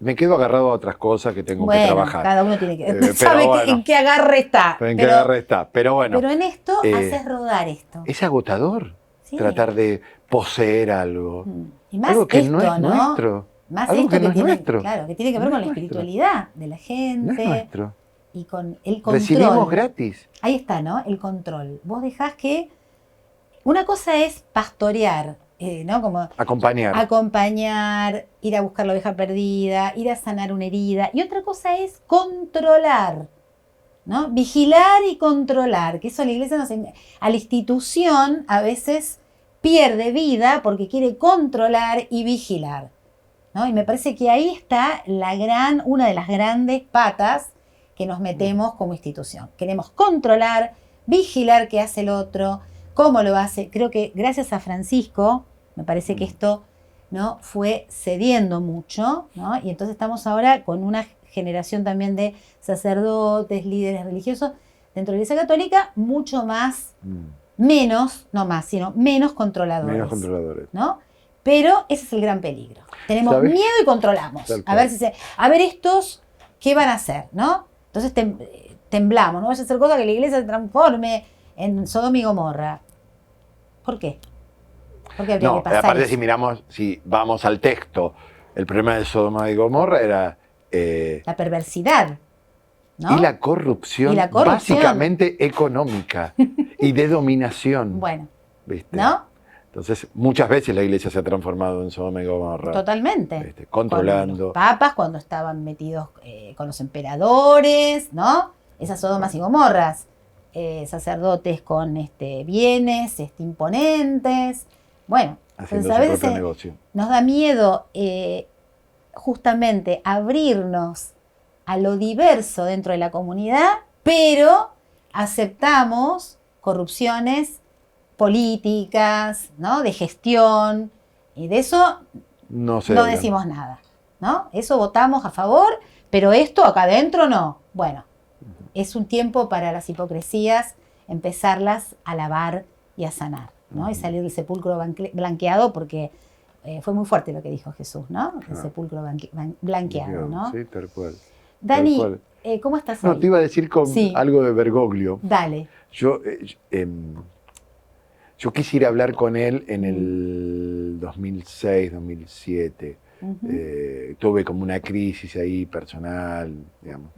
me quedo agarrado a otras cosas que tengo que trabajar. Cada uno tiene que... sabe en qué agarre está. En qué agarre está, pero bueno. Pero en esto haces rodar esto. Es agotador tratar de poseer algo. Y más algo que esto, no es nuestro. Más algo esto que no es tiene, nuestro. claro, que tiene que ver con la espiritualidad de la gente. No es nuestro. Y con el control. Recibimos gratis. Ahí está, ¿no? El control. Vos dejás que... Una cosa es pastorear, ¿no? Como acompañar, ir a buscar la oveja perdida, ir a sanar una herida. Y otra cosa es controlar, ¿no? Vigilar y controlar. Que eso la iglesia a la institución a veces pierde vida porque quiere controlar y vigilar, ¿no? Y me parece que ahí está una de las grandes patas que nos metemos como institución. Queremos controlar, vigilar qué hace el otro, cómo lo hace. Creo que gracias a Francisco, me parece que esto, ¿no?, fue cediendo mucho, ¿no? Y entonces estamos ahora con una generación también de sacerdotes, líderes religiosos dentro de la Iglesia Católica, mucho más, menos, no más, sino menos controladores. Menos controladores. ¿No? Pero ese es el gran peligro. Tenemos miedo y controlamos. A ver estos, ¿qué van a hacer? ¿No? Entonces temblamos, no vaya a hacer cosa que la iglesia se transforme en Sodoma y Gomorra. ¿Por qué? ¿Por qué habría que pasar aparte eso? si vamos al texto, el problema de Sodoma y Gomorra era... la perversidad, ¿no? Y la corrupción, básicamente económica y de dominación. Bueno, ¿viste? ¿no? Entonces, muchas veces la iglesia se ha transformado en Sodoma y Gomorra. Totalmente. Controlando. Con los papas, cuando estaban metidos con los emperadores, ¿no? Esas Sodomas y Gomorras. Sacerdotes con bienes imponentes. Bueno, entonces a veces nos da miedo justamente abrirnos a lo diverso dentro de la comunidad, pero aceptamos corrupciones políticas, ¿no?, de gestión, y de eso no decimos nada, ¿no? Eso votamos a favor, pero esto acá adentro no. Bueno, es un tiempo para las hipocresías empezarlas a lavar y a sanar, ¿no? Y salir del sepulcro blanqueado, porque fue muy fuerte lo que dijo Jesús, ¿no? El sepulcro blanqueado, ¿no? Sí, tal cual. Dani, ¿cómo estás hoy? No, te iba a decir con algo de Bergoglio. Dale. Yo quisiera hablar con él en el 2006, 2007. Tuve como una crisis ahí personal, digamos.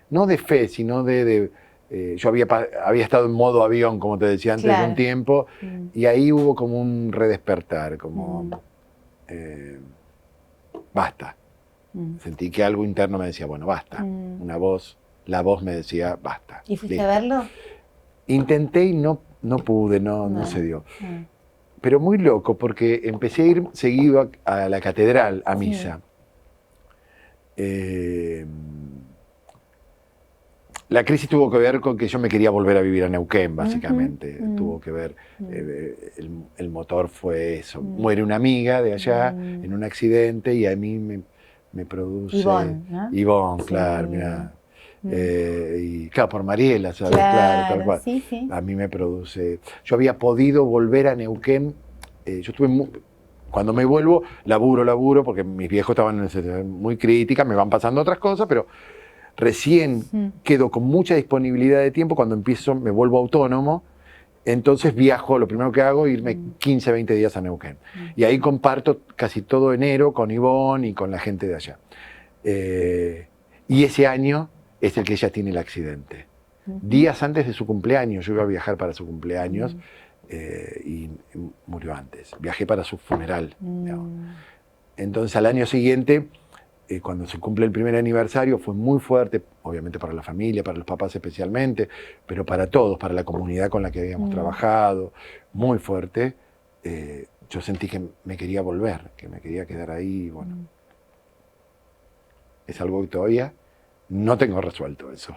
No de fe, sino yo había estado en modo avión, como te decía antes, de un tiempo, y ahí hubo como un redespertar, como basta. Sentí que algo interno me decía, bueno, basta. La voz me decía, basta. ¿Y fuiste a verlo? Intenté y no pude, no se dio. Pero muy loco, porque empecé a ir seguido a la catedral, a misa. La crisis tuvo que ver con que yo me quería volver a vivir a Neuquén, básicamente. Tuvo que ver, el motor fue eso. Muere una amiga de allá en un accidente y a mí me produce... Ivonne, ¿no? Ivonne, claro, mirá. Y claro, por Mariela, ¿sabes? Claro, tal cual. Sí. A mí me produce... Yo había podido volver a Neuquén, yo estuve cuando me vuelvo, laburo, porque mis viejos estaban en una situación muy crítica, me van pasando otras cosas, pero recién quedo con mucha disponibilidad de tiempo cuando me vuelvo autónomo, entonces viajo, lo primero que hago es irme 15, 20 días a Neuquén. Y ahí comparto casi todo enero con Ivonne y con la gente de allá. Y ese año es el que ella tiene el accidente. días antes de su cumpleaños. Yo iba a viajar para su cumpleaños y murió antes. Viajé para su funeral. Digamos. Entonces, al año siguiente, cuando se cumple el primer aniversario, fue muy fuerte, obviamente para la familia, para los papás especialmente, pero para todos, para la comunidad con la que habíamos trabajado, muy fuerte. Yo sentí que me quería volver, que me quería quedar ahí. Bueno, es algo que todavía no tengo resuelto eso.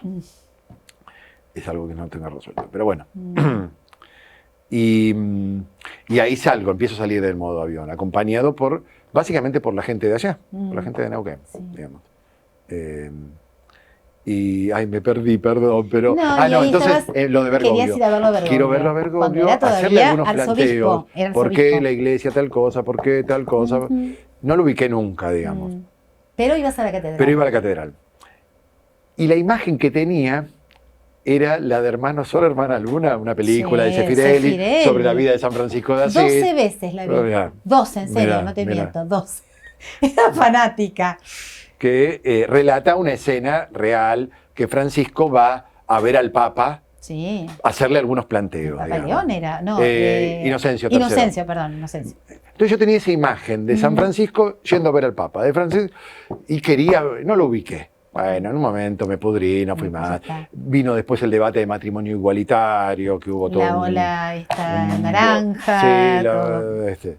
Es algo que no tengo resuelto. Pero bueno. Y ahí salgo, empiezo a salir del modo avión, acompañado básicamente por la gente de allá, por la gente de Neuquén, digamos. Y, me perdí, perdón, pero... entonces lo de Bergoglio. Querías ir a verlo a Bergoglio. Quiero verlo a Bergoglio, hacerle algunos planteos. ¿Por qué la iglesia tal cosa? ¿Por qué tal cosa? No lo ubiqué nunca, digamos. Pero ibas a la catedral. Pero iba a la catedral. Y la imagen que tenía era la de Hermano Sol, Hermana Luna, una película de Zeffirelli sobre la vida de San Francisco de Asís. 12 veces la vi. 12, en serio, no te miento, 12. Era fanática. Que relata una escena real que Francisco va a ver al Papa, hacerle algunos planteos. Papa León era, no. Inocencio III. Inocencio, perdón, Inocencio. Entonces yo tenía esa imagen de San Francisco yendo a ver al Papa, de Francisco, y no lo ubiqué. Bueno, en un momento me pudrí, no fui más. Vino después el debate de matrimonio igualitario, que hubo todo. La ola esta naranja. Sí,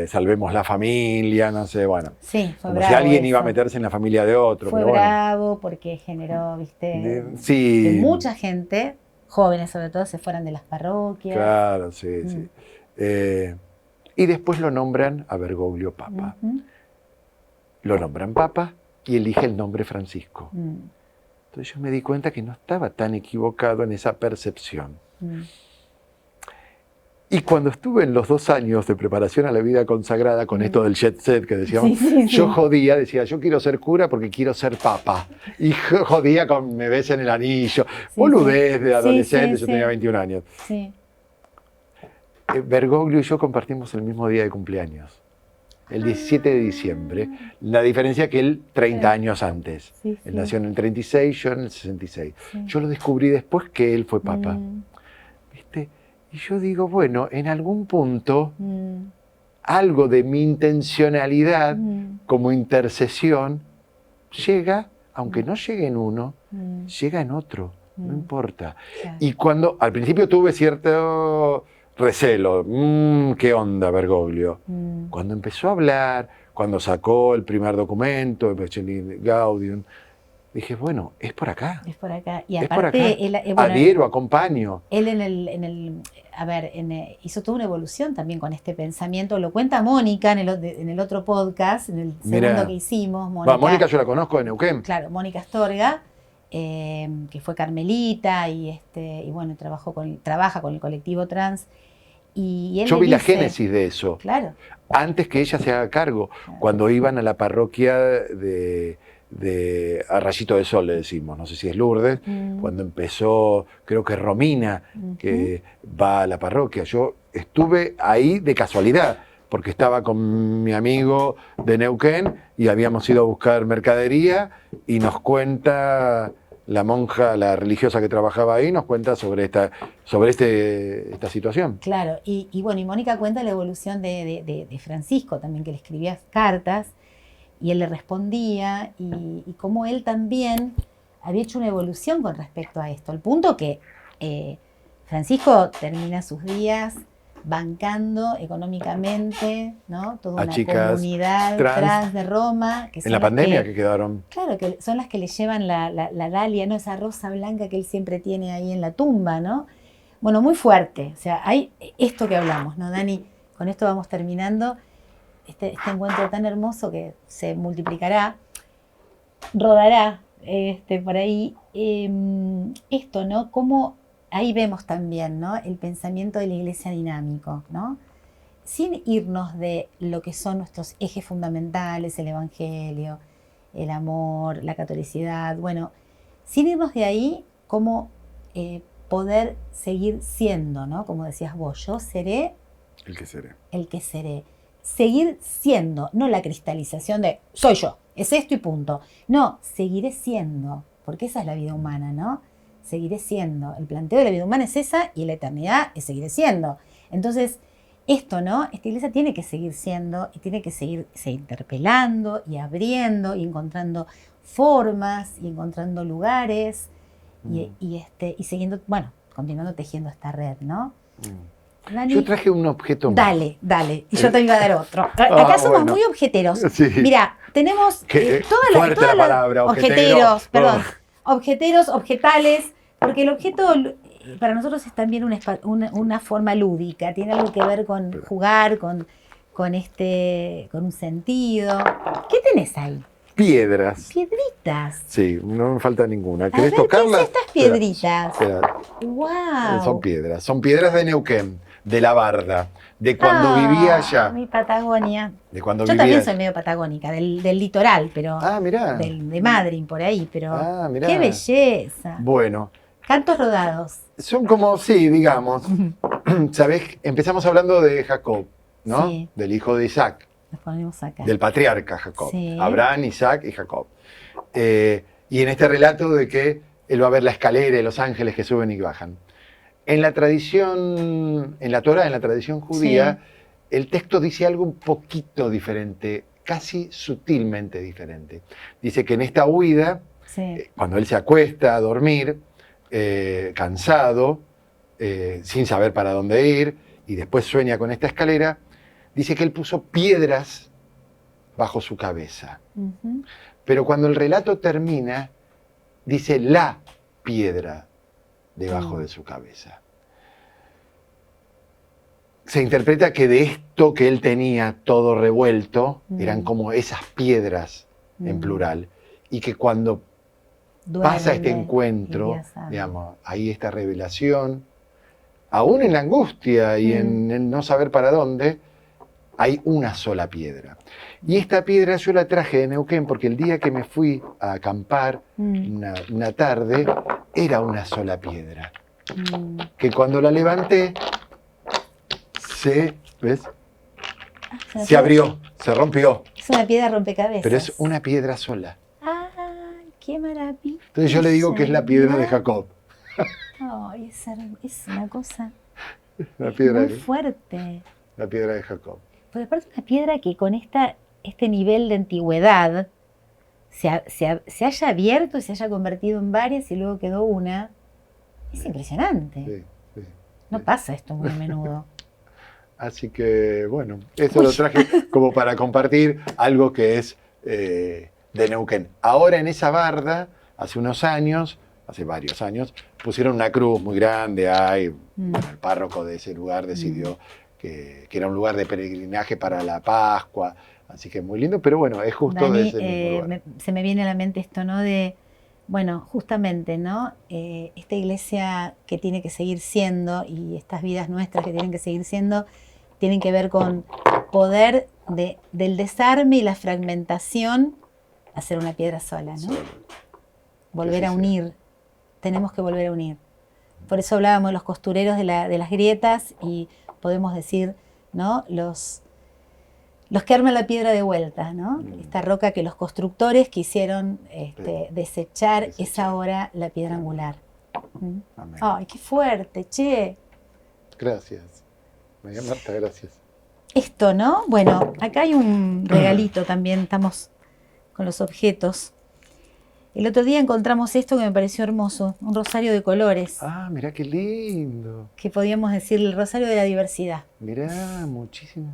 salvemos la familia, no sé, bueno. Sí, fue como bravo. Si alguien iba a meterse en la familia de otro. Fue pero bravo porque generó, viste, que mucha gente, jóvenes sobre todo, se fueran de las parroquias. Claro, sí. Y después lo nombran a Bergoglio Papa. Lo nombran Papa y elige el nombre Francisco. Entonces yo me di cuenta que no estaba tan equivocado en esa percepción. Y cuando estuve en los 2 años de preparación a la vida consagrada, con esto del jet set que decíamos, yo jodía, decía, yo quiero ser cura porque quiero ser papa. Y jodía con me ves en el anillo. Boludez de adolescente, yo tenía 21 años. Bergoglio y yo compartimos el mismo día de cumpleaños, el 17 de diciembre. La diferencia que él 30 años antes. Él nació en el 36, yo en el 66. Yo lo descubrí después que él fue papa. ¿Viste? Y yo digo, bueno, en algún punto, algo de mi intencionalidad como intercesión llega, aunque no llegue en uno, llega en otro, no importa. Y cuando al principio tuve cierto recelo, ¿qué onda Bergoglio? Cuando empezó a hablar, cuando sacó el primer documento, el Gaudium, dije, bueno, es por acá. Es por acá. Y aparte, adhiero, acompaño. Él hizo toda una evolución también con este pensamiento. Lo cuenta Mónica en el otro podcast, en el segundo que hicimos. Mónica yo la conozco de Neuquén. Claro, Mónica Astorga, que fue carmelita y bueno, trabaja con el colectivo trans. Y él yo vi la génesis de eso. Claro. Antes que ella se haga cargo. Claro. Cuando iban a la parroquia de a Rayito de Sol, le decimos, no sé si es Lourdes, cuando empezó, creo que Romina, que va a la parroquia. Yo estuve ahí de casualidad, porque estaba con mi amigo de Neuquén y habíamos ido a buscar mercadería y nos cuenta la monja, la religiosa que trabajaba ahí, nos cuenta sobre esta situación. Claro, y bueno, y Mónica cuenta la evolución de Francisco también, que le escribía cartas y él le respondía, y cómo él también había hecho una evolución con respecto a esto, al punto que Francisco termina sus días bancando económicamente, ¿no? Toda una comunidad trans de Roma. Que en la pandemia que quedaron. Claro, que son las que le llevan la dalia, ¿no? Esa rosa blanca que él siempre tiene ahí en la tumba, ¿no? Bueno, muy fuerte. O sea, hay esto que hablamos, ¿no, Dani? Con esto vamos terminando. Este encuentro tan hermoso que se multiplicará, rodará por ahí. Esto, ¿no? Cómo ahí vemos también, ¿no? El pensamiento de la iglesia dinámico, ¿no? Sin irnos de lo que son nuestros ejes fundamentales, el evangelio, el amor, la catolicidad, bueno, sin irnos de ahí, cómo poder seguir siendo, ¿no? Como decías vos, yo seré el que seré. El que seré. Seguir siendo, no la cristalización de soy yo, es esto y punto. No, seguiré siendo, porque esa es la vida humana, ¿no? seguiré siendo. El planteo de la vida humana es esa y la eternidad es seguiré siendo. Entonces, esto, ¿no? Esta iglesia tiene que seguir siendo y tiene que seguir se interpelando y abriendo y encontrando formas y encontrando lugares y siguiendo, bueno, continuando tejiendo esta red, ¿no? Dani, yo traje un objeto más. Dale. Y yo te iba a dar otro. Acá somos muy objeteros. Sí. Mira, tenemos fuerte la palabra, objeteros, perdón. Objeteros, objetales, porque el objeto para nosotros es también una forma lúdica, tiene algo que ver con jugar, con un sentido. ¿Qué tenés ahí? Piedras. Piedritas. Sí, no me falta ninguna. A ¿Querés ver, tocarlas? ¿qué es estas piedritas? Espera. ¡Wow! Son piedras de Neuquén, de la Barda, de cuando vivía allá. Mi Patagonia. De cuando Yo vivía también allá. soy medio patagónica, del litoral, pero Mirá. de Madryn, por ahí, pero Mirá. ¡qué belleza! Bueno, Cantos rodados. son como, sí, digamos, ¿sabés? Empezamos hablando de Jacob, ¿no? Sí. Del hijo de Isaac, Los ponemos acá. del patriarca Jacob. Sí. Abraham, Isaac y Jacob. Y en este relato de que él va a ver la escalera y los ángeles que suben y bajan. En la tradición, en la Torá, en la tradición judía, el texto dice algo un poquito diferente, casi sutilmente diferente. Dice que en esta huida, cuando él se acuesta a dormir, cansado, sin saber para dónde ir, y después sueña con esta escalera, dice que él puso piedras bajo su cabeza. Pero cuando el relato termina, dice la piedra debajo de su cabeza. Se interpreta que de esto que él tenía todo revuelto, eran como esas piedras en plural, y que cuando pasa este encuentro, digamos, ahí esta revelación, aún en la angustia y en el no saber para dónde, hay una sola piedra. Y esta piedra yo la traje de Neuquén porque el día que me fui a acampar, una tarde, era una sola piedra. Que cuando la levanté, ¿ves? Se abrió, se rompió. Es una piedra rompecabezas. Pero es una piedra sola. ¡Qué maravilla! Entonces yo le digo que es la piedra de Jacob. Ay, es una cosa La piedra muy fuerte. La piedra de Jacob. Porque aparte una piedra que con este nivel de antigüedad se haya abierto y se haya convertido en varias y luego quedó una, es impresionante. No pasa esto muy a menudo. Así que, bueno, eso lo traje como para compartir algo que es de Neuquén. Ahora en esa barda, hace varios años, pusieron una cruz muy grande. Bueno, el párroco de ese lugar decidió que era un lugar de peregrinaje para la Pascua, así que muy lindo, pero bueno, es justo Dani, de ese mismo lugar. se me viene a la mente esto, ¿no? De, bueno, justamente, ¿no? Esta iglesia que tiene que seguir siendo y estas vidas nuestras que tienen que seguir siendo, tienen que ver con poder del desarme y la fragmentación hacer una piedra sola, ¿no? Volver a unir. Tenemos que volver a unir. Por eso hablábamos de los costureros de las grietas y podemos decir, ¿no? Los que arman la piedra de vuelta, ¿no? Esta roca que los constructores quisieron desechar es ahora la piedra angular. ¡Ay, qué fuerte, che! Gracias. María Marta, gracias. Esto, ¿no? Bueno, acá hay un regalito también, estamos con los objetos. El otro día encontramos esto que me pareció hermoso, un rosario de colores. Mirá qué lindo. Que podríamos decir el rosario de la diversidad. Mirá, muchísimo.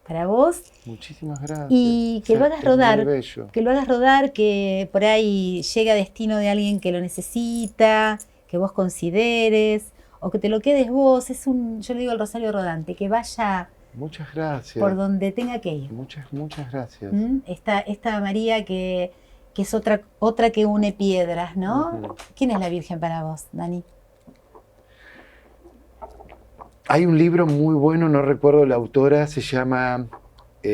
Para vos. Muchísimas gracias. Y que lo hagas rodar. Muy bello. Que lo hagas rodar, que por ahí llegue a destino de alguien que lo necesita, que vos consideres, o que te lo quedes vos. Yo le digo el rosario rodante, que vaya. Muchas gracias. Por donde tenga que ir. Muchas gracias. Esta María que es otra que une piedras, ¿no? ¿Quién es la Virgen para vos, Dani? Hay un libro muy bueno, no recuerdo la autora, se llama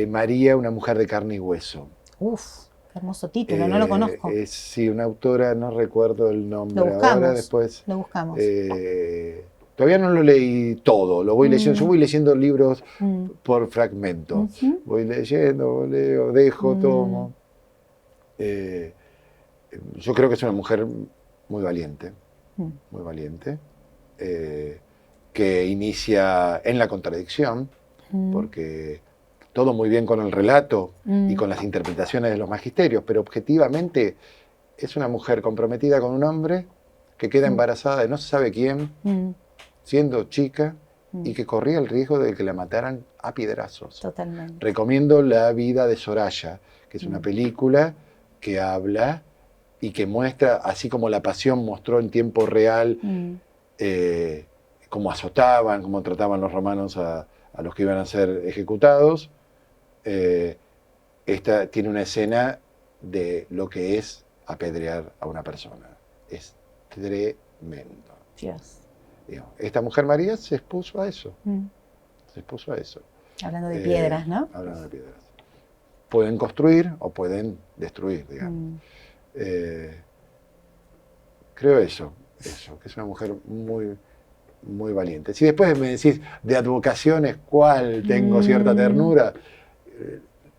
María, una mujer de carne y hueso. Uf, qué hermoso título, no lo conozco. Sí, una autora, no recuerdo el nombre. Lo buscamos, ahora, después, lo buscamos. Todavía no lo leí todo, lo voy leyendo. Yo voy leyendo libros por fragmentos. Voy leyendo, leo, dejo, tomo. Yo creo que es una mujer muy valiente. muy valiente, que inicia en la contradicción, porque todo muy bien con el relato y con las interpretaciones de los magisterios, pero objetivamente es una mujer comprometida con un hombre que queda embarazada de no se sabe quién, siendo chica, y que corría el riesgo de que la mataran a piedrazos. Totalmente. Recomiendo La vida de Soraya, que es una película que habla y que muestra, así como La Pasión mostró en tiempo real cómo azotaban, cómo trataban los romanos a los que iban a ser ejecutados. Esta tiene una escena de lo que es apedrear a una persona. Es tremendo. Dios. Esta mujer María se expuso a eso. Se expuso a eso. Hablando de piedras, ¿no? Hablando de piedras. Pueden construir o pueden destruir, digamos. Creo eso, que es una mujer muy, muy valiente. Si después me decís de advocaciones, ¿cuál tengo cierta ternura?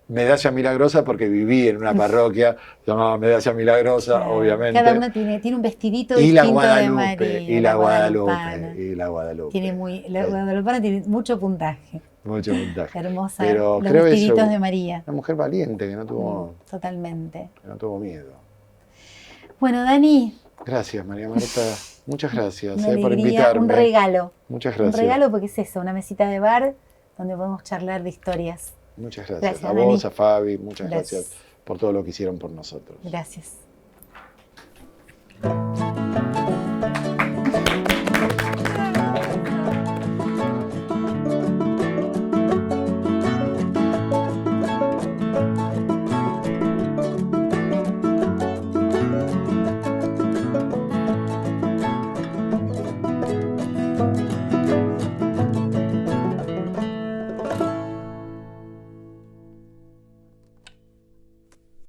Medalla Milagrosa, porque viví en una parroquia llamada Medalla Milagrosa, obviamente. Cada una tiene un vestidito y distinto la Guadalupe, de María. y la Guadalupe, y la Guadalupe. La guadalupana tiene mucho puntaje. Mucho puntaje. Hermosa. Pero los creo vestiditos eso, de María. una mujer valiente que no tuvo, Totalmente. que no tuvo miedo. Bueno, Dani. Gracias, María Marta. Muchas gracias Una por alegría, invitarme. un regalo. Muchas gracias. Un regalo porque es eso, una mesita de bar donde podemos charlar de historias. Muchas gracias. Gracias, A vos, Dani. a Fabi, muchas gracias por todo lo que hicieron por nosotros. Gracias.